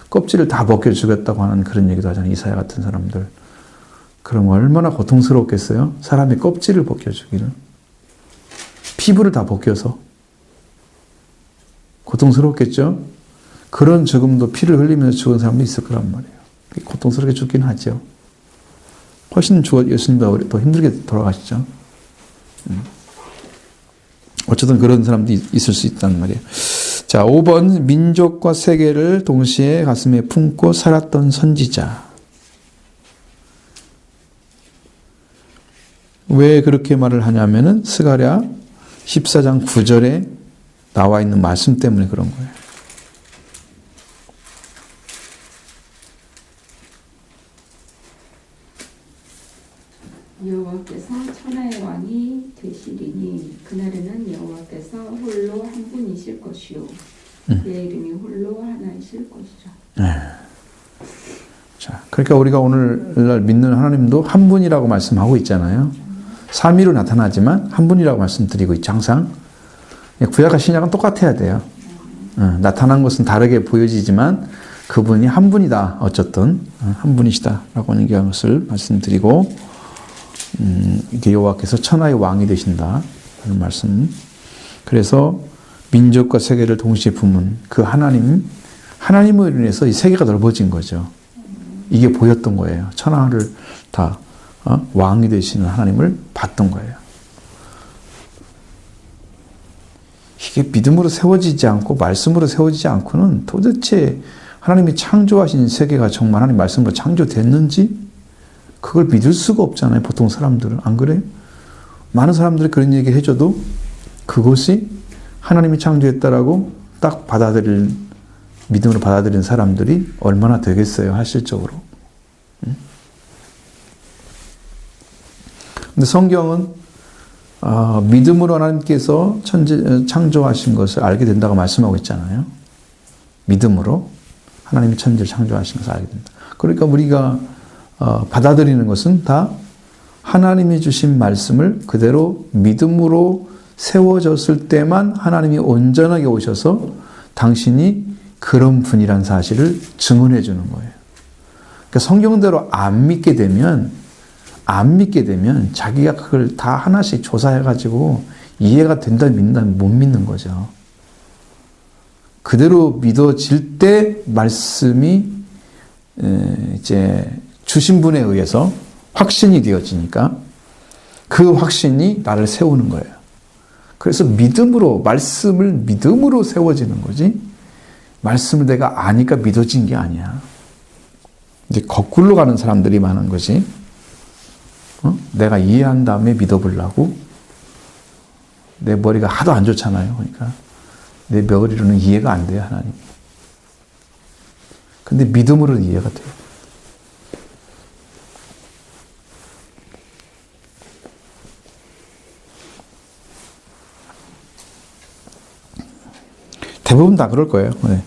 껍질을 다 벗겨 죽였다고 하는 그런 얘기도 하잖아요. 이사야 같은 사람들. 그럼 얼마나 고통스럽겠어요? 사람의 껍질을 벗겨 주기는. 피부를 다 벗겨서. 고통스럽겠죠? 그런 죽음도 피를 흘리면서 죽은 사람도 있을 거란 말이에요. 고통스럽게 죽긴 하죠. 훨씬 예수님보다 더 힘들게 돌아가시죠. 어쨌든 그런 사람도 있을 수 있단 말이에요. 자, 5번 민족과 세계를 동시에 가슴에 품고 살았던 선지자. 왜 그렇게 말을 하냐면은 스가랴 14장 9절에 나와 있는 말씀 때문에 그런 거예요. 여호와께서 천하의 왕이 되시리니 그날에는 여호와께서 홀로 한 분이실 것이요 그의 이름이 홀로 하나이실 것이라. 네. 자, 그러니까 우리가 오늘날 믿는 하나님도 한 분이라고 말씀하고 있잖아요. 삼위로 나타나지만 한 분이라고 말씀드리고 있죠. 항상 구약과 신약은 똑같아야 돼요. 나타난 것은 다르게 보여지지만 그분이 한 분이다. 어쨌든 한 분이시다라고 하는 것을 말씀드리고 이게 여호와께서 천하의 왕이 되신다 하는 말씀. 그래서 민족과 세계를 동시에 품은 그 하나님으로 인해서 이 세계가 넓어진 거죠. 이게 보였던 거예요. 천하를 다 왕이 되시는 하나님을 봤던 거예요. 이게 믿음으로 세워지지 않고 말씀으로 세워지지 않고는 도대체 하나님이 창조하신 세계가 정말 하나님 말씀으로 창조됐는지 그걸 믿을 수가 없잖아요. 보통 사람들은. 안 그래요? 많은 사람들이 그런 얘기 해줘도 그것이 하나님이 창조했다라고 딱 믿음으로 받아들이는 사람들이 얼마나 되겠어요, 현실적으로. 근데 성경은 믿음으로 하나님께서 창조하신 것을 알게 된다고 말씀하고 있잖아요. 믿음으로 하나님이 천지를 창조하신 것을 알게 된다. 그러니까 우리가 받아들이는 것은 다 하나님이 주신 말씀을 그대로 믿음으로 세워졌을 때만 하나님이 온전하게 오셔서 당신이 그런 분이란 사실을 증언해 주는 거예요. 그러니까 성경대로 안 믿게 되면 자기가 그걸 다 하나씩 조사해 가지고 이해가 된다 믿는다면 못 믿는 거죠. 그대로 믿어질 때 말씀이 이제 주신 분에 의해서 확신이 되어지니까 그 확신이 나를 세우는 거예요. 그래서 말씀을 믿음으로 세워지는 거지, 말씀을 내가 아니까 믿어진 게 아니야. 이제 거꾸로 가는 사람들이 많은 거지. 내가 이해한 다음에 믿어보려고. 내 머리가 하도 안 좋잖아요. 그러니까 내 머리로는 이해가 안 돼요, 하나님. 근데 믿음으로는 이해가 돼요. 대부분 다 그럴 거예요. 네.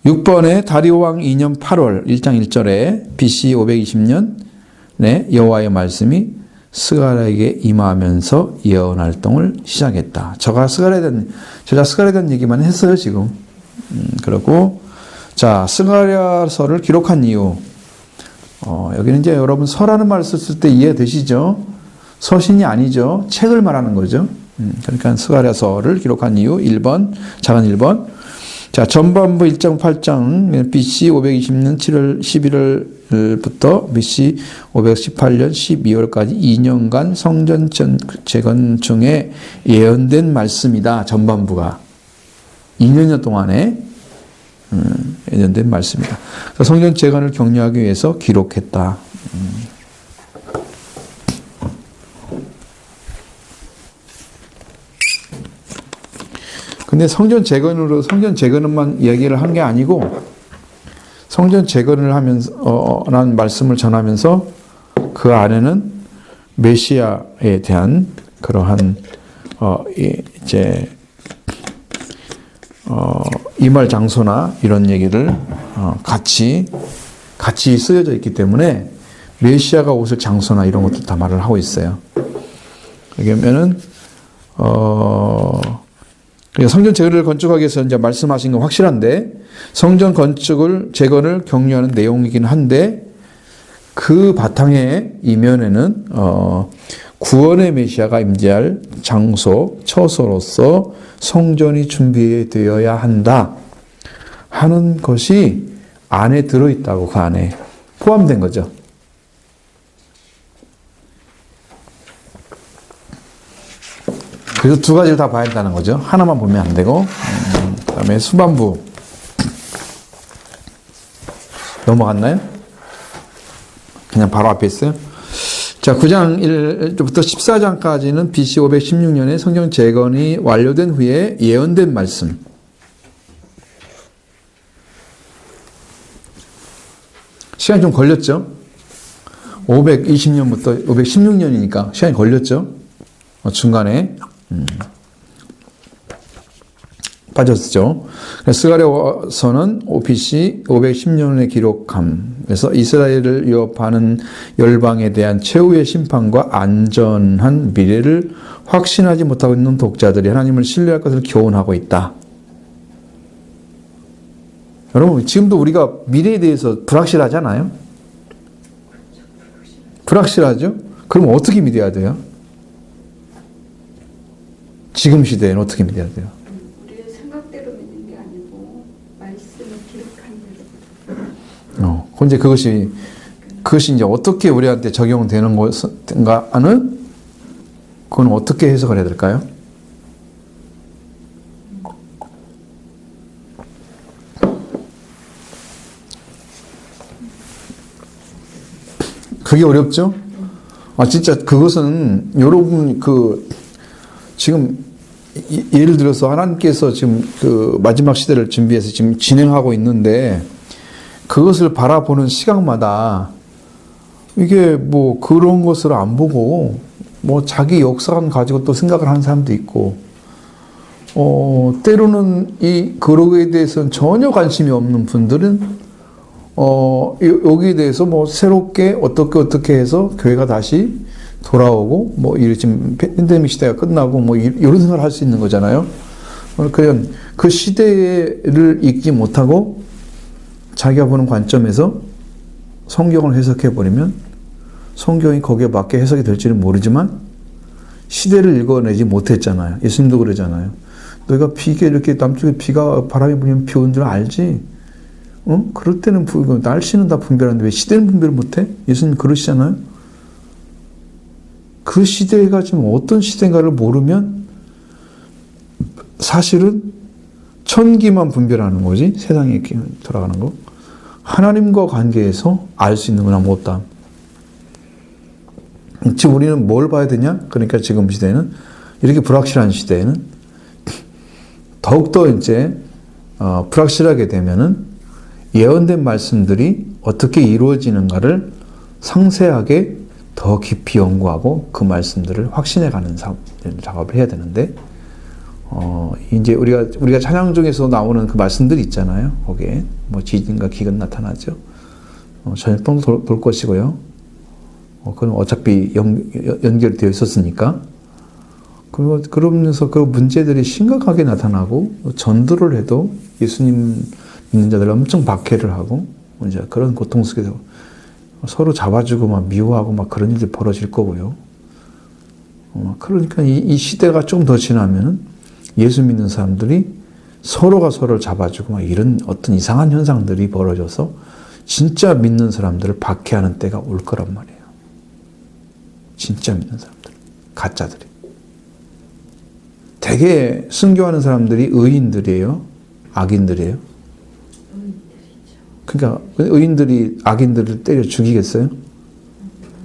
6번에 다리오 왕 2년 8월 1장 1절에 BC 520년 여호와의 말씀이 스가랴에게 임하면서 예언 활동을 시작했다. 저자 스가랴에 대한 얘기만 했어요, 지금. 그리고 자, 스가랴서를 기록한 이유. 여기는 이제 여러분 서라는 말을 썼을 때 이해되시죠? 서신이 아니죠. 책을 말하는 거죠. 그러니까 스가랴서를 기록한 이유 1번, 작은 1번. 자, 전반부 1장 8장 BC 520년 7월 11월부터 BC 518년 12월까지 2년간 성전 재건 중에 예언된 말씀이다. 전반부가 2년 동안에 예언된 말씀이다. 성전 재건을 격려하기 위해서 기록했다. 근데 성전 재건만 이야기를 한 게 아니고, 성전 재건을 하면서, 라는 말씀을 전하면서 그 안에는 메시아에 대한 그러한, 임할 장소나 이런 얘기를, 같이 쓰여져 있기 때문에 메시아가 오실 장소나 이런 것도 다 말을 하고 있어요. 그러면은, 성전 재건을 건축하기 위해서 이제 말씀하신 건 확실한데, 성전 재건을 격려하는 내용이긴 한데, 그 바탕에 이면에는 구원의 메시아가 임재할 장소, 처소로서 성전이 준비되어야 한다 하는 것이 안에 들어있다고, 그 안에 포함된 거죠. 그래서 두 가지를 다 봐야 한다는 거죠. 하나만 보면 안 되고. 그 다음에 수반부. 넘어갔나요? 그냥 바로 앞에 있어요. 자, 9장 1부터 14장까지는 BC 516년에 성전 재건이 완료된 후에 예언된 말씀. 시간이 좀 걸렸죠? 520년부터 516년이니까 시간이 걸렸죠? 중간에. 빠졌죠. 스가랴서는 BC 510년에 기록함. 그래서 이스라엘을 위협하는 열방에 대한 최후의 심판과 안전한 미래를 확신하지 못하고 있는 독자들이 하나님을 신뢰할 것을 교훈하고 있다. 여러분, 지금도 우리가 미래에 대해서 불확실하잖아요? 불확실하죠? 그럼 어떻게 믿어야 돼요? 지금 시대에는 어떻게 믿어야 돼요? 우리의 생각대로 믿는 게 아니고 말씀을 기록한 대로. 근데 그것이 이제 어떻게 우리한테 적용되는 것인가 하는, 그건 어떻게 해석을 해야 될까요? 그게 어렵죠? 진짜 그것은 여러분 지금 예를 들어서 하나님께서 지금 마지막 시대를 준비해서 지금 진행하고 있는데 그것을 바라보는 시각마다 이게 뭐 그런 것을 안 보고 뭐 자기 역사관 가지고 또 생각을 하는 사람도 있고 때로는 이 그러기에 대해서는 전혀 관심이 없는 분들은 여기에 대해서 뭐 새롭게 어떻게 해서 교회가 다시 돌아오고 뭐 지금 팬데믹 시대가 끝나고 뭐 이런 생각을 할 수 있는 거잖아요. 그냥 그 시대를 읽지 못하고 자기가 보는 관점에서 성경을 해석해 버리면 성경이 거기에 맞게 해석이 될지는 모르지만 시대를 읽어내지 못했잖아요. 예수님도 그러잖아요. 너희가 이렇게 남쪽에 바람이 불면 비 오는 줄 알지? 그럴 때는 날씨는 다 분별하는데 왜 시대는 분별을 못해? 예수님 그러시잖아요. 그 시대가 지금 어떤 시대인가를 모르면 사실은 천기만 분별하는 거지, 세상에 돌아가는 거. 하나님과 관계에서 알 수 있는 건 아무것도 없다. 지금 우리는 뭘 봐야 되냐? 그러니까 지금 시대에는, 이렇게 불확실한 시대에는 더욱더 이제 불확실하게 되면은 예언된 말씀들이 어떻게 이루어지는가를 상세하게 더 깊이 연구하고 그 말씀들을 확신해가는 작업을 해야 되는데, 이제 우리가 찬양 중에서 나오는 그 말씀들이 있잖아요. 거기에 뭐 지진과 기근 나타나죠. 전염병 돌 것이고요. 그건 어차피 연결되어 있었으니까. 그러면서 그 문제들이 심각하게 나타나고 전도를 해도 예수님 믿는 자들 엄청 박해를 하고 이제 그런 고통 속에서 서로 잡아주고 막 미워하고 막 그런 일들이 벌어질 거고요. 그러니까 이 시대가 좀 더 지나면은 예수 믿는 사람들이 서로가 서로를 잡아주고 막 이런 어떤 이상한 현상들이 벌어져서 진짜 믿는 사람들을 박해하는 때가 올 거란 말이에요. 진짜 믿는 사람들, 가짜들이. 되게 순교하는 사람들이 의인들이에요? 악인들이에요? 그러니까 의인들이 악인들을 때려 죽이겠어요?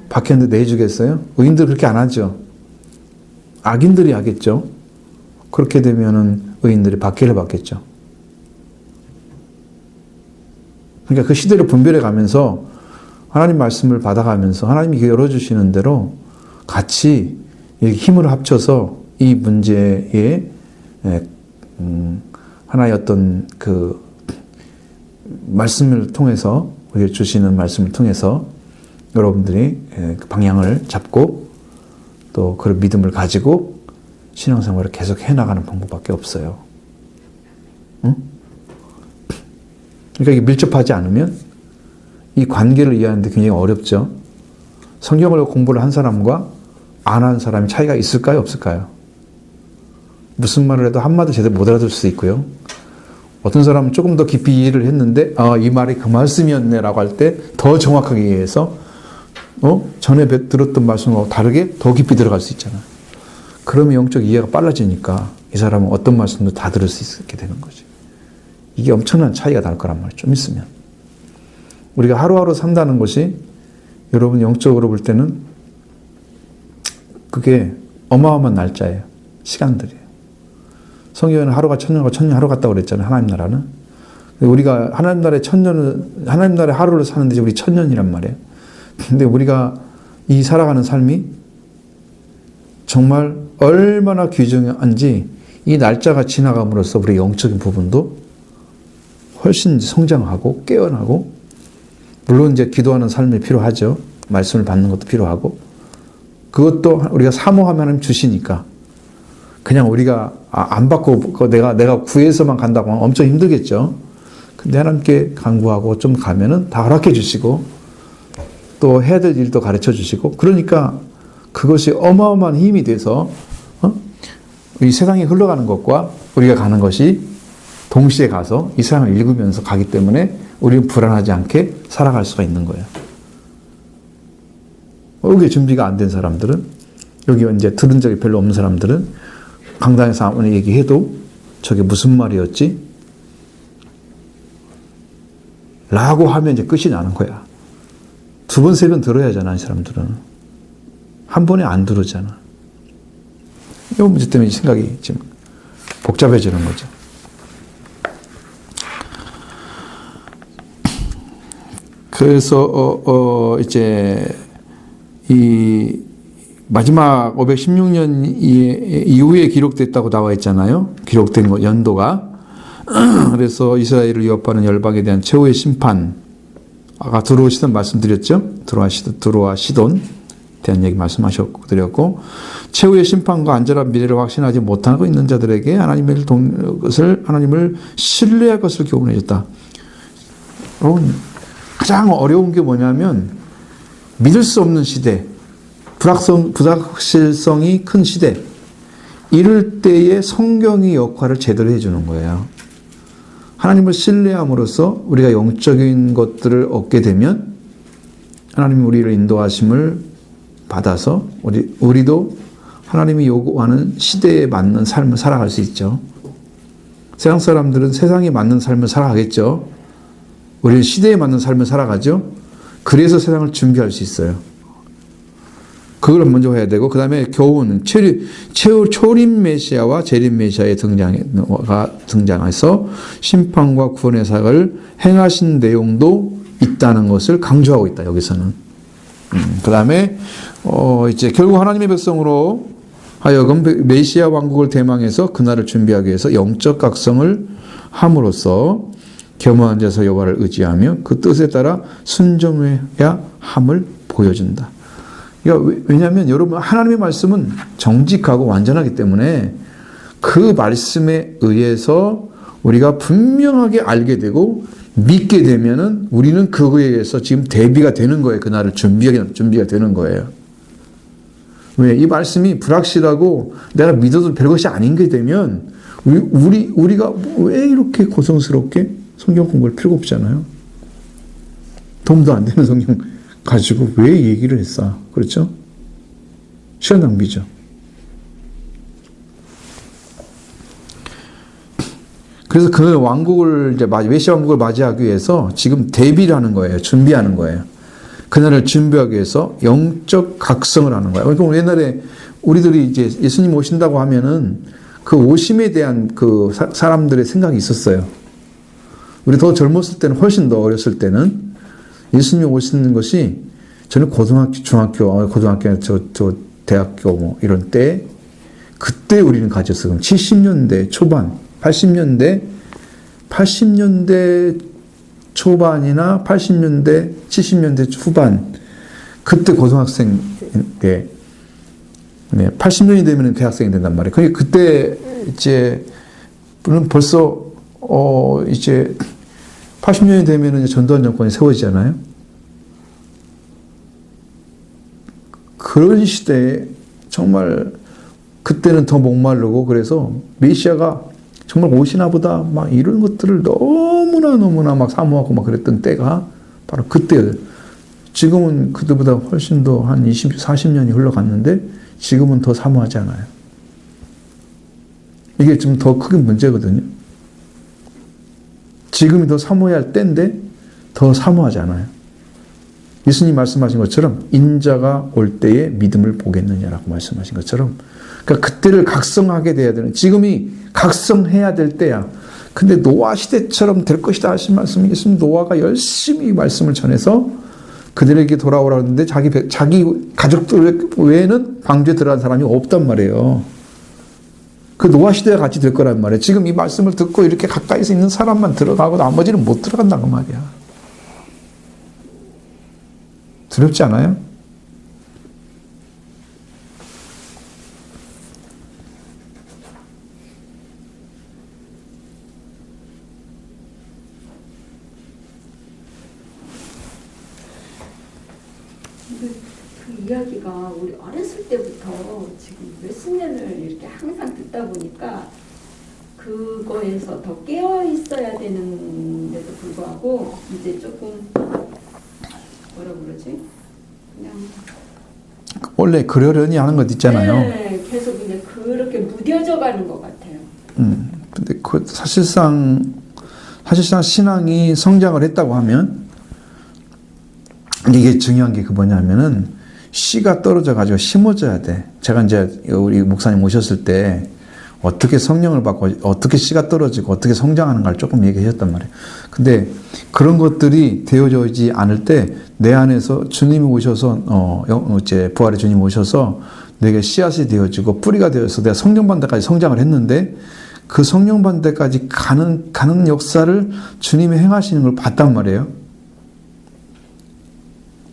박해하는데 내주겠어요? 의인들 그렇게 안 하죠. 악인들이 하겠죠. 그렇게 되면은 의인들이 박해를 받겠죠. 그러니까 그 시대를 분별해 가면서 하나님 말씀을 받아가면서 하나님이 열어주시는 대로 같이 이렇게 힘을 합쳐서 이 문제에 하나의 어떤 그 말씀을 통해서, 우리가 주시는 말씀을 통해서 여러분들이 그 방향을 잡고 또 그런 믿음을 가지고 신앙생활을 계속 해나가는 방법밖에 없어요. 응? 그러니까 이게 밀접하지 않으면 이 관계를 이해하는데 굉장히 어렵죠. 성경을 공부를 한 사람과 안 한 사람이 차이가 있을까요? 없을까요? 무슨 말을 해도 한마디 제대로 못 알아들 수 있고요. 어떤 사람은 조금 더 깊이 이해를 했는데 이 말이 그 말씀이었네 라고 할 때 더 정확하게 이해해서 전에 들었던 말씀하고 다르게 더 깊이 들어갈 수 있잖아요. 그러면 영적 이해가 빨라지니까 이 사람은 어떤 말씀도 다 들을 수 있게 되는 거지. 이게 엄청난 차이가 날 거란 말이에요. 좀 있으면. 우리가 하루하루 산다는 것이 여러분 영적으로 볼 때는 그게 어마어마한 날짜예요. 시간들이에요. 성경에는 하루가 천년과 천년 하루 같다고 그랬잖아요. 하나님 나라는. 우리가 하나님 나라의 하나님 나라의 하루를 사는데 우리 천년이란 말이에요. 근데 우리가 이 살아가는 삶이 정말 얼마나 귀중한지 이 날짜가 지나감으로써 우리 영적인 부분도 훨씬 성장하고 깨어나고, 물론 이제 기도하는 삶이 필요하죠. 말씀을 받는 것도 필요하고, 그것도 우리가 사모하면 하나님 주시니까. 그냥 우리가 안 받고 내가 구해서만 간다고 하면 엄청 힘들겠죠. 근데 하나님께 간구하고 좀 가면은 다 허락해 주시고 또 해야 될 일도 가르쳐 주시고 그러니까 그것이 어마어마한 힘이 돼서 이 세상이 흘러가는 것과 우리가 가는 것이 동시에 가서 이 세상을 읽으면서 가기 때문에 우리는 불안하지 않게 살아갈 수가 있는 거예요. 여기 준비가 안 된 사람들은 여기 이제 들은 적이 별로 없는 사람들은 강단에서 아무리 얘기해도 저게 무슨 말이었지? 라고 하면 이제 끝이 나는 거야. 두 번, 세 번 들어야 하잖아, 이 사람들은. 한 번에 안 들어오잖아. 이 문제 때문에 생각이 지금 복잡해지는 거죠. 그래서, 이제, 이 마지막 516년 이후에 기록됐다고 나와 있잖아요. 기록된 거, 연도가. 그래서 이스라엘을 위협하는 열방에 대한 최후의 심판. 아까 들어오시던 말씀드렸죠? 들어와 시돈 대한 얘기 말씀하셨고 드렸고 최후의 심판과 안전한 미래를 확신하지 못하고 있는 자들에게 하나님을 신뢰할 것을 교훈해 줬다. 여러분 가장 어려운 게 뭐냐면 믿을 수 없는 시대, 불확실성이 큰 시대, 이럴 때에 성경이 역할을 제대로 해주는 거예요. 하나님을 신뢰함으로써 우리가 영적인 것들을 얻게 되면 하나님이 우리를 인도하심을 받아서 우리도 하나님이 요구하는 시대에 맞는 삶을 살아갈 수 있죠. 세상 사람들은 세상에 맞는 삶을 살아가겠죠. 우리는 시대에 맞는 삶을 살아가죠. 그래서 세상을 준비할 수 있어요. 그걸 먼저 해야 되고 그 다음에 교훈, 초림 메시아와 재림 메시아의 등장해서 심판과 구원의 사역을 행하신 내용도 있다는 것을 강조하고 있다. 여기서는. 그 다음에 이제 결국 하나님의 백성으로 하여금 메시아 왕국을 대망해서 그날을 준비하기 위해서 영적 각성을 함으로써 겸허한 자서 여호와를 의지하며 그 뜻에 따라 순종해야 함을 보여준다. 왜냐하면 여러분 하나님의 말씀은 정직하고 완전하기 때문에 그 말씀에 의해서 우리가 분명하게 알게 되고 믿게 되면은 우리는 그거에 의해서 지금 대비가 되는 거예요. 그날을 준비가 되는 거예요. 왜? 이 말씀이 불확실하고 내가 믿어도 별것이 아닌 게 되면 우리가 왜 이렇게 고성스럽게 성경 공부할 필요가 없잖아요. 도움도 안 되는 성경 가지고 왜 얘기를 했어? 그렇죠? 시간 낭비죠. 그래서 그 왕국을 이제 메시아 왕국을 맞이하기 위해서 지금 대비를 하는 거예요. 준비하는 거예요. 그날을 준비하기 위해서 영적 각성을 하는 거예요. 그러니까 옛날에 우리들이 이제 예수님 오신다고 하면은 그 오심에 대한 그 사람들의 생각이 있었어요. 우리 더 젊었을 때는 훨씬 더 어렸을 때는 예수님이 오시는 것이 저는 고등학교, 대학교 뭐 이런 때 그때 우리는 가졌어요. 그럼 70년대 초반, 80년대 초반이나 80년대, 70년대 후반 그때 고등학생 때 80년이 되면 대학생이 된단 말이에요. 그러니까 그때 이제 물론 벌써 이제 80년이 되면 전두환 정권이 세워지잖아요. 그런 시대에 정말 그때는 더 목마르고 그래서 메시아가 정말 오시나 보다 막 이런 것들을 너무나 막 사모하고 막 그랬던 때가 바로 그때예요. 지금은 그때보다 훨씬 더 한 40년이 흘러갔는데 지금은 더 사모하지 않아요. 이게 좀 더 큰 문제거든요. 지금이 더 사모해야 할 때인데 더 사모하지 않아요. 예수님 말씀하신 것처럼 인자가 올 때에 믿음을 보겠느냐라고 말씀하신 것처럼 그러니까 그때를 각성하게 돼야 되는 지금이 각성해야 될 때야. 근데 노아 시대처럼 될 것이다 하신 말씀이 예수님 노아가 열심히 말씀을 전해서 그들에게 돌아오라고 했는데 자기 가족들 외에는 방주에 들어간 사람이 없단 말이에요. 그 노아 시대와 같이 될 거란 말이에요. 지금 이 말씀을 듣고 이렇게 가까이서 있는 사람만 들어가고 나머지는 못 들어간다고 말이야. 두렵지 않아요? 이야기가 우리 어렸을 때부터 지금 몇십 년을 이렇게 항상 듣다 보니까 그거에서 더 깨어 있어야 되는데도 불구하고 이제 조금 뭐라 그러지? 그냥 원래 그러려니 하는 것 있잖아요. 네, 계속 이제 그렇게 무뎌져 가는 것 같아요. 근데 그 사실상 신앙이 성장을 했다고 하면 이게 중요한 게 그 뭐냐면은 씨가 떨어져 가지고 심어져야 돼. 제가 이제 우리 목사님 오셨을 때 어떻게 성령을 받고 어떻게 씨가 떨어지고 어떻게 성장하는가를 조금 얘기하셨단 말이에요. 근데 그런 것들이 되어지지 않을 때 내 안에서 주님이 오셔서 이제 부활의 주님이 오셔서 내게 씨앗이 되어지고 뿌리가 되어서 내가 성령 받는 데까지 성장을 했는데 그 성령 받는 데까지 가는 역사를 주님이 행하시는 걸 봤단 말이에요.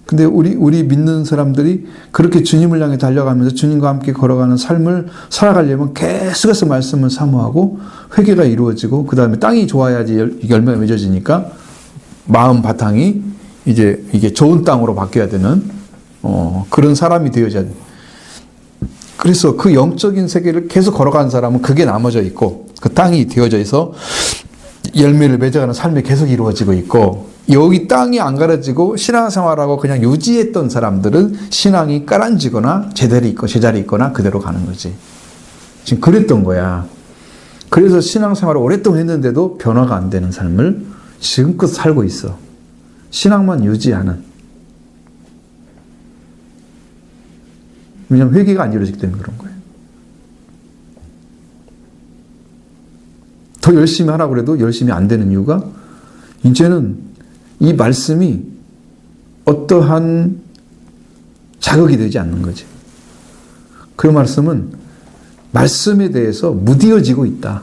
근데 우리 믿는 사람들이 그렇게 주님을 향해 달려가면서 주님과 함께 걸어가는 삶을 살아가려면 계속해서 말씀을 사모하고 회개가 이루어지고 그 다음에 땅이 좋아야지 열매가 맺어지니까 마음 바탕이 이제 이게 좋은 땅으로 바뀌어야 되는 그런 사람이 되어져야 돼. 그래서 그 영적인 세계를 계속 걸어가는 사람은 그게 나머져 있고 그 땅이 되어져 있어 열매를 맺어가는 삶이 계속 이루어지고 있고 여기 땅이 안 가려지고 신앙생활하고 그냥 유지했던 사람들은 신앙이 까란지거나 제자리 있거나 그대로 가는 거지. 지금 그랬던 거야. 그래서 신앙생활을 오랫동안 했는데도 변화가 안 되는 삶을 지금껏 살고 있어. 신앙만 유지하는. 왜냐하면 회개가 안 이루어지기 때문에 그런 거예요. 더 열심히 하라고 해도 열심히 안 되는 이유가 이제는 이 말씀이 어떠한 자극이 되지 않는 거지. 그 말씀은 말씀에 대해서 무뎌지고 있다.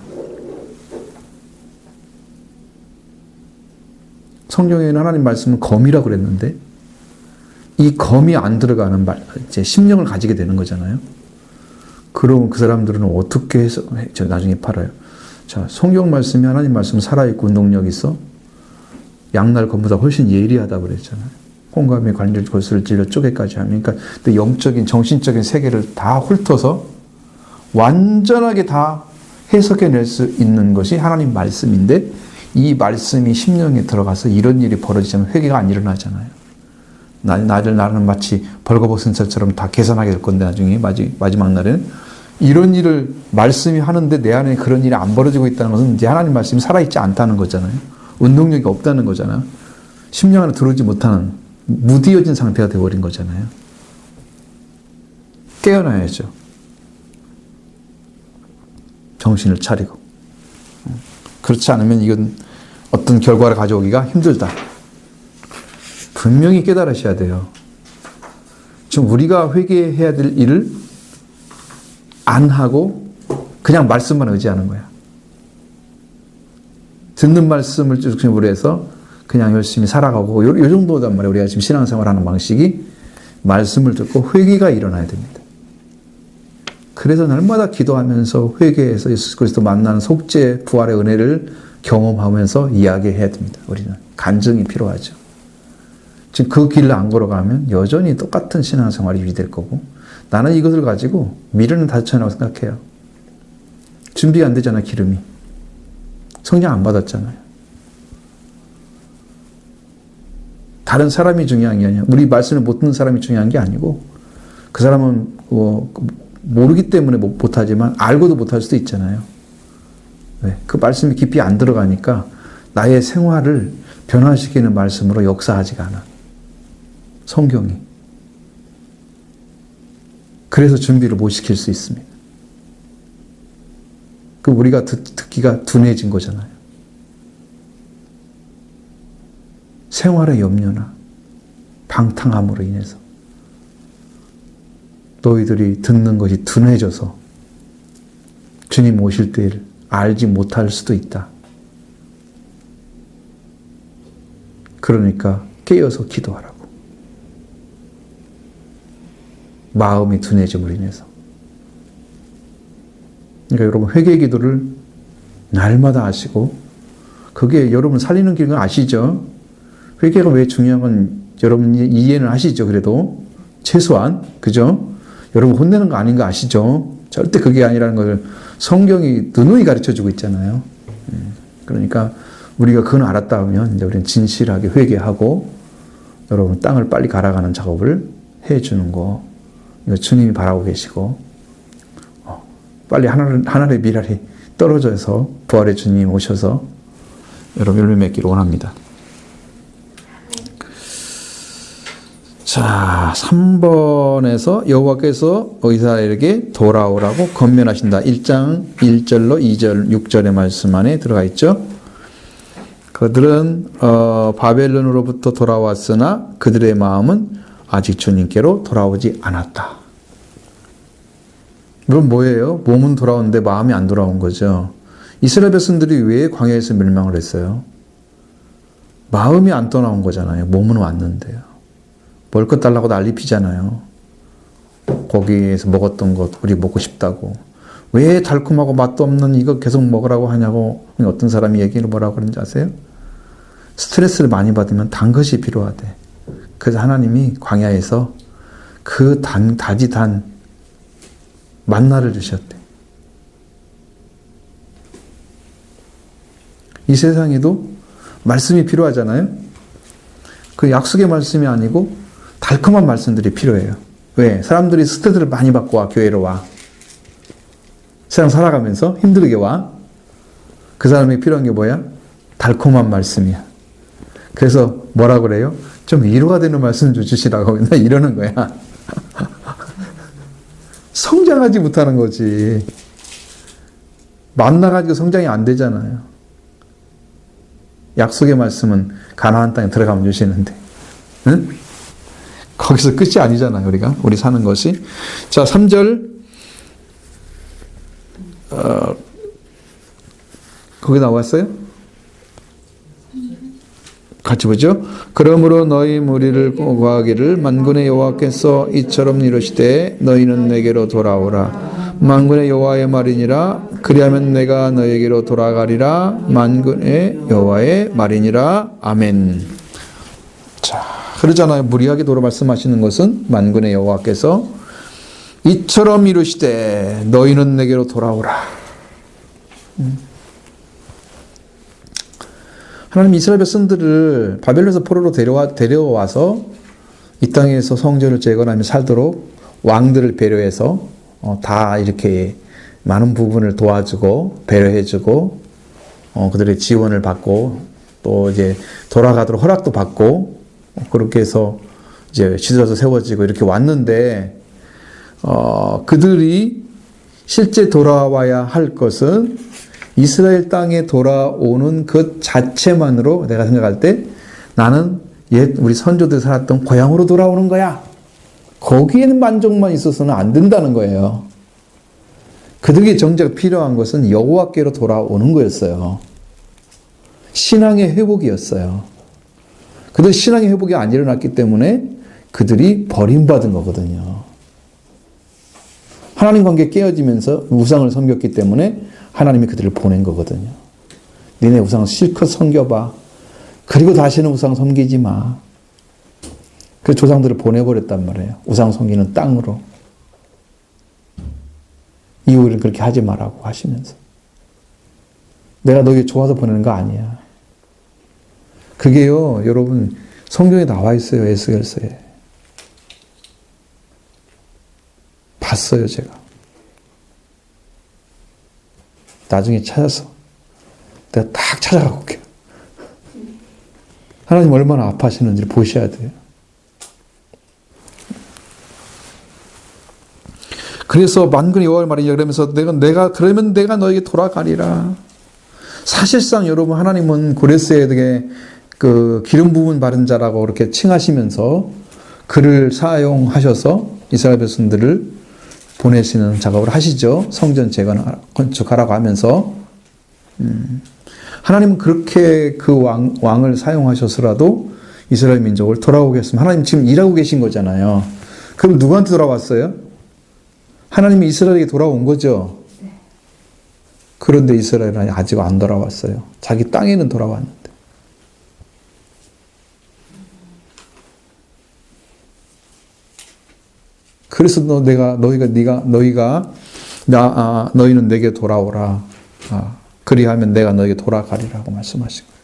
성경에는 하나님 말씀은 검이라고 그랬는데 이 검이 안 들어가는 이제 심령을 가지게 되는 거잖아요. 그럼 그 사람들은 어떻게 해서 나중에 팔아요. 자, 성경 말씀이 하나님 말씀 살아있고 운동력 있어. 양날 검보다 훨씬 예리하다고 그랬잖아요. 홍감의 관절 골수를 찔러 쪼개까지 하면. 그러니까 영적인 정신적인 세계를 다 훑어서 완전하게 다 해석해낼 수 있는 것이 하나님 말씀인데 이 말씀이 심령에 들어가서 이런 일이 벌어지자면 회개가 안 일어나잖아요. 나는 마치 벌거벗은 것처럼 다 계산하게 될 건데 나중에 마지막 날에는 이런 일을 말씀이 하는데 내 안에 그런 일이 안 벌어지고 있다는 것은 이제 하나님 말씀이 살아있지 않다는 거잖아요. 운동력이 없다는 거잖아요. 심령 안에 들어오지 못하는 무디어진 상태가 되어버린 거잖아요. 깨어나야죠. 정신을 차리고. 그렇지 않으면 이건 어떤 결과를 가져오기가 힘들다. 분명히 깨달으셔야 돼요. 지금 우리가 회개해야 될 일을 안 하고 그냥 말씀만 의지하는 거야. 듣는 말씀을 중심으로 해서 그냥 열심히 살아가고 요 정도단 말이에요. 우리가 지금 신앙생활하는 방식이 말씀을 듣고 회개가 일어나야 됩니다. 그래서 날마다 기도하면서 회개해서 예수 그리스도 만나는 속죄 부활의 은혜를 경험하면서 이야기해야 됩니다. 우리는 간증이 필요하죠. 지금 그 길을 안 걸어가면 여전히 똑같은 신앙생활이 유지될 거고 나는 이것을 가지고 미래는 다쳐나고 생각해요. 준비가 안 되잖아. 기름이. 성령 안 받았잖아요. 다른 사람이 중요한 게 아니야. 우리 말씀을 못 듣는 사람이 중요한 게 아니고 그 사람은 모르기 때문에 못하지만 알고도 못할 수도 있잖아요. 왜? 그 말씀이 깊이 안 들어가니까 나의 생활을 변화시키는 말씀으로 역사하지가 않아. 성경이. 그래서 준비를 못 시킬 수 있습니다. 그 우리가 듣기가 둔해진 거잖아요. 생활의 염려나 방탕함으로 인해서 너희들이 듣는 것이 둔해져서 주님 오실 때를 알지 못할 수도 있다. 그러니까 깨어서 기도하라고. 마음이 둔해짐으로 인해서. 그러니까 여러분 회개 기도를 날마다 하시고 그게 여러분 살리는 길인 거 아시죠? 회개가 왜 중요한 건 여러분이 이해는 하시죠. 그래도 최소한. 그죠? 여러분 혼내는 거 아닌 거 아시죠? 절대 그게 아니라는 걸 성경이 누누이 가르쳐주고 있잖아요. 그러니까 우리가 그건 알았다 하면 이제 우리는 진실하게 회개하고 여러분 땅을 빨리 갈아가는 작업을 해주는 거 이거 주님이 바라고 계시고 빨리 하늘의 미랄이 떨어져서 부활의 주님 오셔서 여러분 열매 맺기를 원합니다. 자, 3번에서 여호와께서 이스라엘에게 돌아오라고 권면하신다. 1장 1절로 2절, 6절의 말씀 안에 들어가 있죠. 그들은 바벨론으로부터 돌아왔으나 그들의 마음은 아직 주님께로 돌아오지 않았다. 그럼 뭐예요? 몸은 돌아오는데 마음이 안 돌아온 거죠. 이스라엘 백성들이 왜 광야에서 멸망을 했어요? 마음이 안 떠나온 거잖아요. 몸은 왔는데요. 먹을 것 달라고 난리 피잖아요. 거기에서 먹었던 것 우리 먹고 싶다고. 왜 달콤하고 맛도 없는 이거 계속 먹으라고 하냐고 어떤 사람이 얘기를 뭐라고 그러는지 아세요? 스트레스를 많이 받으면 단 것이 필요하대. 그래서 하나님이 광야에서 그 다지 단 만나를 주셨대. 이 세상에도 말씀이 필요하잖아요. 그 약속의 말씀이 아니고 달콤한 말씀들이 필요해요. 왜? 사람들이 스트레스를 많이 받고 와, 교회로 와. 세상 살아가면서 힘들게 와. 그 사람이 필요한 게 뭐야? 달콤한 말씀이야. 그래서 뭐라 그래요? 좀 위로가 되는 말씀 좀 주시라고 맨날 이러는 거야. 성장하지 못하는 거지. 만나가지고 성장이 안 되잖아요. 약속의 말씀은 가나안 땅에 들어가면 주시는데, 응? 거기서 끝이 아니잖아요. 우리 사는 것이. 자, 3절 거기 나왔어요? 같이 보죠. 그러므로 너희 무리를 구하기를 만군의 여호와께서 이처럼 이르시되 너희는 내게로 돌아오라. 만군의 여호와의 말이니라. 그리하면 내가 너에게로 돌아가리라. 만군의 여호와의 말이니라. 아멘. 자, 그러잖아요. 무리하게 도로 말씀하시는 것은 만군의 여호와께서 이처럼 이르시되 너희는 내게로 돌아오라. 하나님 이스라엘 백성들을 바벨론에서 포로로 데려와서 이 땅에서 성전을 재건하며 살도록 왕들을 배려해서 다 이렇게 많은 부분을 도와주고 배려해주고 그들의 지원을 받고 또 이제 돌아가도록 허락도 받고 그렇게 해서 이제 지도자도 세워지고 이렇게 왔는데 그들이 실제 돌아와야 할 것은 이스라엘 땅에 돌아오는 것 자체만으로 내가 생각할 때 나는 옛 우리 선조들이 살았던 고향으로 돌아오는 거야. 거기에는 만족만 있어서는 안 된다는 거예요. 그들에게 정작 필요한 것은 여호와께로 돌아오는 거였어요. 신앙의 회복이었어요. 그들 신앙의 회복이 안 일어났기 때문에 그들이 버림받은 거거든요. 하나님 관계 깨어지면서 우상을 섬겼기 때문에 하나님이 그들을 보낸 거거든요. 니네 우상을 실컷 섬겨봐. 그리고 다시는 우상 섬기지 마. 그 조상들을 보내버렸단 말이에요. 우상 섬기는 땅으로. 이후에는 그렇게 하지 말라고 하시면서. 내가 너에게 좋아서 보내는 거 아니야. 그게요, 여러분, 성경에 나와 있어요. 에스겔서에. 봤어요, 제가. 나중에 찾아서 내가 딱 찾아가고 올게요. 하나님 얼마나 아파하시는지 보셔야 돼요. 그래서 만군의 여호와의 말이냐 그러면서 그러면 내가 너에게 돌아가리라. 사실상 여러분 하나님은 고레스에게 그 기름 부분 바른 자라고 그렇게 칭하시면서 그를 사용하셔서 이스라엘 백성들을 보내시는 작업을 하시죠. 성전 건축하라고 하면서. 하나님은 그렇게 그 왕을 사용하셔서라도 이스라엘 민족을 돌아오게 했으면 하나님 지금 일하고 계신 거잖아요. 그럼 누구한테 돌아왔어요? 하나님이 이스라엘에게 돌아온 거죠. 그런데 이스라엘은 아직 안 돌아왔어요. 자기 땅에는 돌아왔는데. 그래서 너희는 내게 돌아오라. 그리하면 내가 너에게 돌아가리라고 말씀하신 거예요.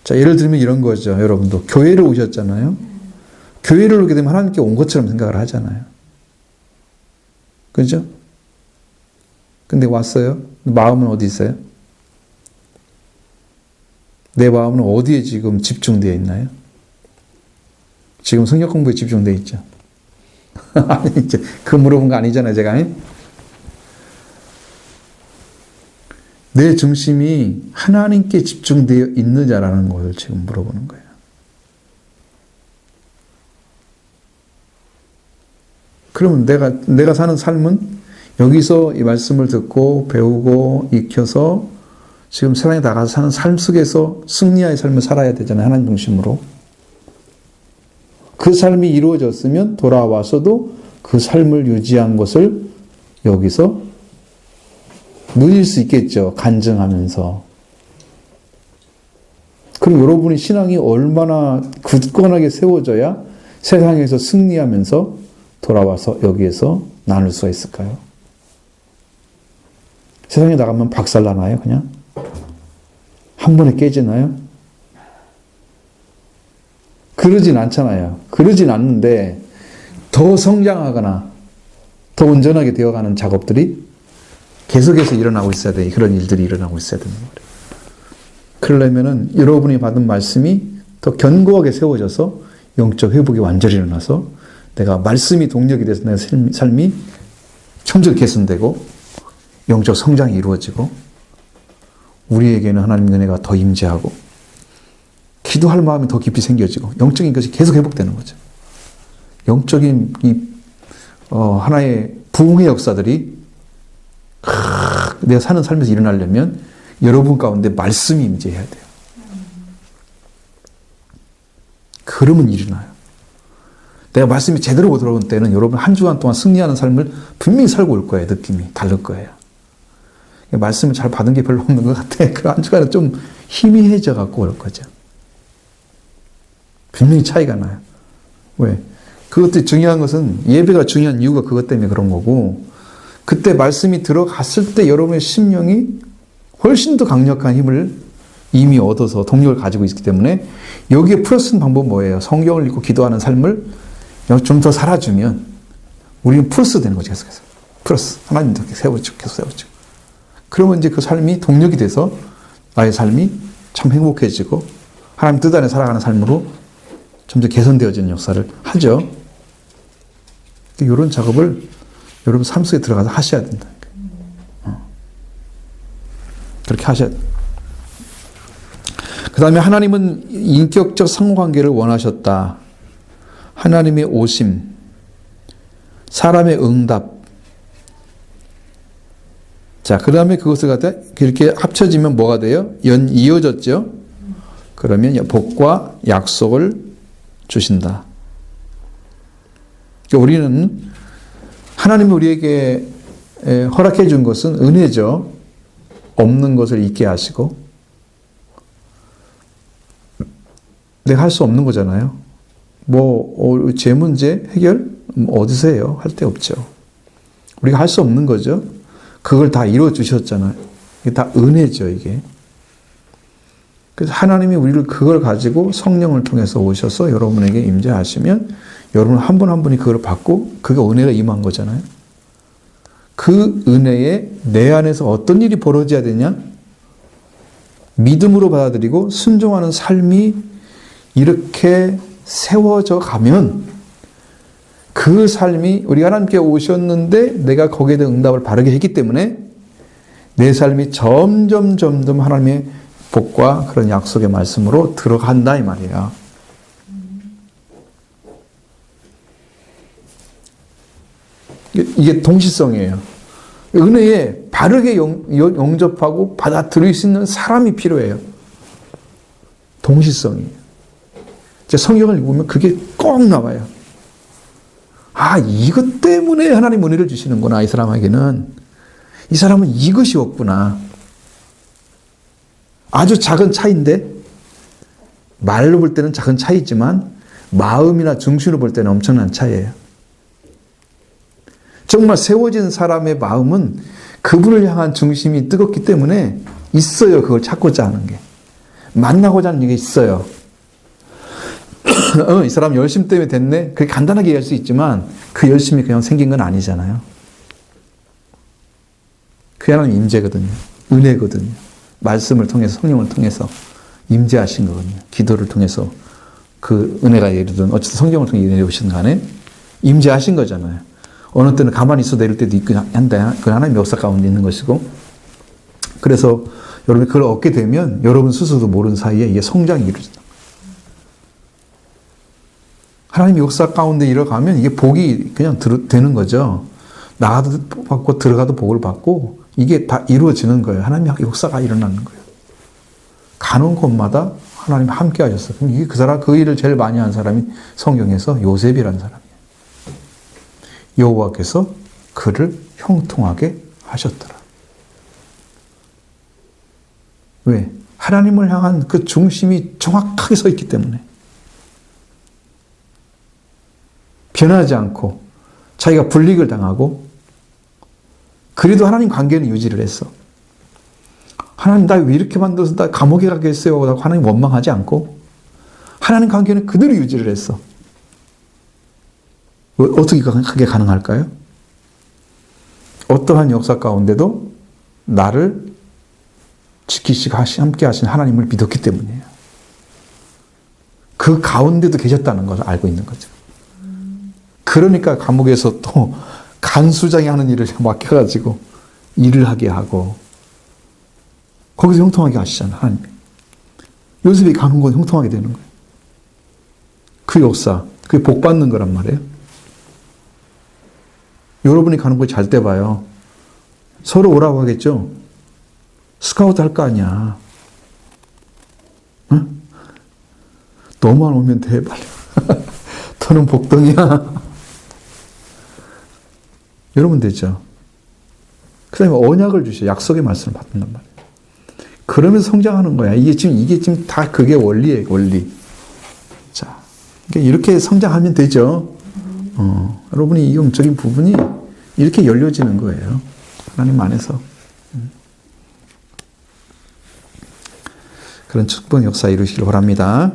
자, 예를 들면 이런 거죠. 여러분도 교회를 오셨잖아요. 교회를 오게 되면 하나님께 온 것처럼 생각을 하잖아요. 그죠? 근데 왔어요. 마음은 어디 있어요? 내 마음은 어디에 지금 집중되어 있나요? 지금 성경 공부에 집중되어 있죠. 아니, 이제 그 물어본 거 아니잖아요, 제가. 내 중심이 하나님께 집중되어 있느냐라는 것을 지금 물어보는 거예요. 그러면 내가 사는 삶은 여기서 이 말씀을 듣고 배우고 익혀서 지금 세상에 나가서 사는 삶 속에서 승리의 삶을 살아야 되잖아요. 하나님 중심으로. 그 삶이 이루어졌으면 돌아와서도 그 삶을 유지한 것을 여기서 누릴 수 있겠죠. 간증하면서. 그럼 여러분의 신앙이 얼마나 굳건하게 세워져야 세상에서 승리하면서 돌아와서 여기에서 나눌 수가 있을까요? 세상에 나가면 박살나나요? 그냥? 한 번에 깨지나요? 그러진 않잖아요. 그러진 않는데 더 성장하거나 더 온전하게 되어가는 작업들이 계속해서 일어나고 있어야 돼. 그런 일들이 일어나고 있어야 되는 거예요. 그러려면은 여러분이 받은 말씀이 더 견고하게 세워져서 영적 회복이 완전히 일어나서 내가 말씀이 동력이 돼서 내 삶이 청적 개선되고 영적 성장이 이루어지고 우리에게는 하나님의 은혜가 더 임재하고 기도할 마음이 더 깊이 생겨지고 영적인 것이 계속 회복되는 거죠. 영적인 하나의 부흥의 역사들이 내가 사는 삶에서 일어나려면 여러분 가운데 말씀이 임재해야 돼요. 그러면 일어나요. 내가 말씀이 제대로 못 들어온 때는 여러분 한 주간 동안 승리하는 삶을 분명히 살고 올 거예요. 느낌이 다를 거예요. 말씀을 잘 받은 게 별로 없는 것 같아. 그 한 주간은 좀 희미해져 갖고 올 거죠. 분명히 차이가 나요. 왜? 그것도 중요한 것은 예배가 중요한 이유가 그것 때문에 그런 거고 그때 말씀이 들어갔을 때 여러분의 심령이 훨씬 더 강력한 힘을 이미 얻어서 동력을 가지고 있기 때문에 여기에 플러스는 방법은 뭐예요? 성경을 읽고 기도하는 삶을 좀 더 살아주면 우리는 플러스 되는 거죠. 계속해서. 플러스. 하나님도 세워주고 계속 세워주고. 그러면 이제 그 삶이 동력이 돼서 나의 삶이 참 행복해지고 하나님 뜻 안에 살아가는 삶으로 점점 개선되어지는 역사를 하죠. 이런 작업을 여러분 삶 속에 들어가서 하셔야 된다. 그렇게 하셔야 돼요. 그 다음에 하나님은 인격적 상호관계를 원하셨다. 하나님의 오심, 사람의 응답. 자, 그 다음에 그것을 갖다 이렇게 합쳐지면 뭐가 돼요? 이어졌죠? 그러면 복과 약속을 주신다. 그러니까 우리는 하나님이 우리에게 허락해 준 것은 은혜죠. 없는 것을 있게 하시고 내가 할 수 없는 거잖아요. 제 문제 해결 어디서 해요? 할 데 없죠. 우리가 할 수 없는 거죠. 그걸 다 이루어 주셨잖아요. 이게 다 은혜죠, 이게. 그래서 하나님이 우리를 그걸 가지고 성령을 통해서 오셔서 여러분에게 임재하시면 여러분 한 분 한 분이 그걸 받고 그게 은혜가 임한 거잖아요. 그 은혜에 내 안에서 어떤 일이 벌어져야 되냐? 믿음으로 받아들이고 순종하는 삶이 이렇게 세워져 가면 그 삶이 우리가 하나님께 오셨는데 내가 거기에 대한 응답을 바르게 했기 때문에 내 삶이 점점 하나님의 복과 그런 약속의 말씀으로 들어간다 이 말이에요. 이게 동시성이에요. 은혜에 바르게 영접하고 받아들일 수 있는 사람이 필요해요. 동시성이에요. 성경을 읽으면 그게 꼭 나와요. 아, 이것 때문에 하나님 은혜를 주시는구나. 이 사람에게는. 이 사람은 이것이 없구나. 아주 작은 차이인데 말로 볼 때는 작은 차이지만 마음이나 중심으로 볼 때는 엄청난 차이예요. 정말 세워진 사람의 마음은 그분을 향한 중심이 뜨겁기 때문에 있어요. 그걸 찾고자 하는 게. 만나고자 하는 게 있어요. 이 사람 열심 때문에 됐네? 그렇게 간단하게 얘기할 수 있지만 그 열심이 그냥 생긴 건 아니잖아요. 그 하나님 임재거든요. 은혜거든요. 말씀을 통해서, 성령을 통해서 임재하신 거거든요. 기도를 통해서 그 은혜가 예르든 어쨌든 성경을 통해 내려오신 간에 임재하신 거잖아요. 어느 때는 가만히 있어 내릴 때도 있긴 한데 그 하나님의 역사 가운데 있는 것이고, 그래서 여러분이 그걸 얻게 되면 여러분 스스로도 모르는 사이에 이게 성장이 이루어진다. 하나님의 역사 가운데 이뤄가면 이게 복이 그냥 되는 거죠. 나가도 받고 들어가도 복을 받고 이게 다 이루어지는 거예요. 하나님의 역사가 일어나는 거예요. 가는 곳마다 하나님 함께 하셨어요. 그럼 이게 그 일을 제일 많이 한 사람이 성경에서 요셉이라는 사람이에요. 여호와께서 그를 형통하게 하셨더라. 왜? 하나님을 향한 그 중심이 정확하게 서 있기 때문에. 변하지 않고 자기가 불이익을 당하고 그래도 하나님 관계는 유지를 했어. 하나님 나 왜 이렇게 만들어서 나 감옥에 가겠어요? 라고 하나님 원망하지 않고 하나님 관계는 그대로 유지를 했어. 어떻게 그게 가능할까요? 어떠한 역사 가운데도 나를 지키시고 함께 하신 하나님을 믿었기 때문이에요. 그 가운데도 계셨다는 것을 알고 있는 거죠. 그러니까 감옥에서 또 간수장이 하는 일을 맡겨가지고 일을 하게 하고 거기서 형통하게 하시잖아요. 하나님. 요셉이 가는 건 형통하게 되는 거예요. 그 역사, 그게 복 받는 거란 말이에요. 여러분이 가는 거 잘 때 봐요. 서로 오라고 하겠죠? 스카우트 할 거 아니야. 응? 너만 오면 돼, 빨리. 너는 복덩이야. 여러분 되죠? 그 다음에 언약을 주셔. 약속의 말씀을 받는단 말이에요. 그러면서 성장하는 거야. 이게 지금 다 그게 원리예요, 원리. 자, 그러니까 이렇게 성장하면 되죠. 여러분이 이 영적인 부분이 이렇게 열려지는 거예요. 하나님 안에서. 그런 축복 역사 이루시길 바랍니다.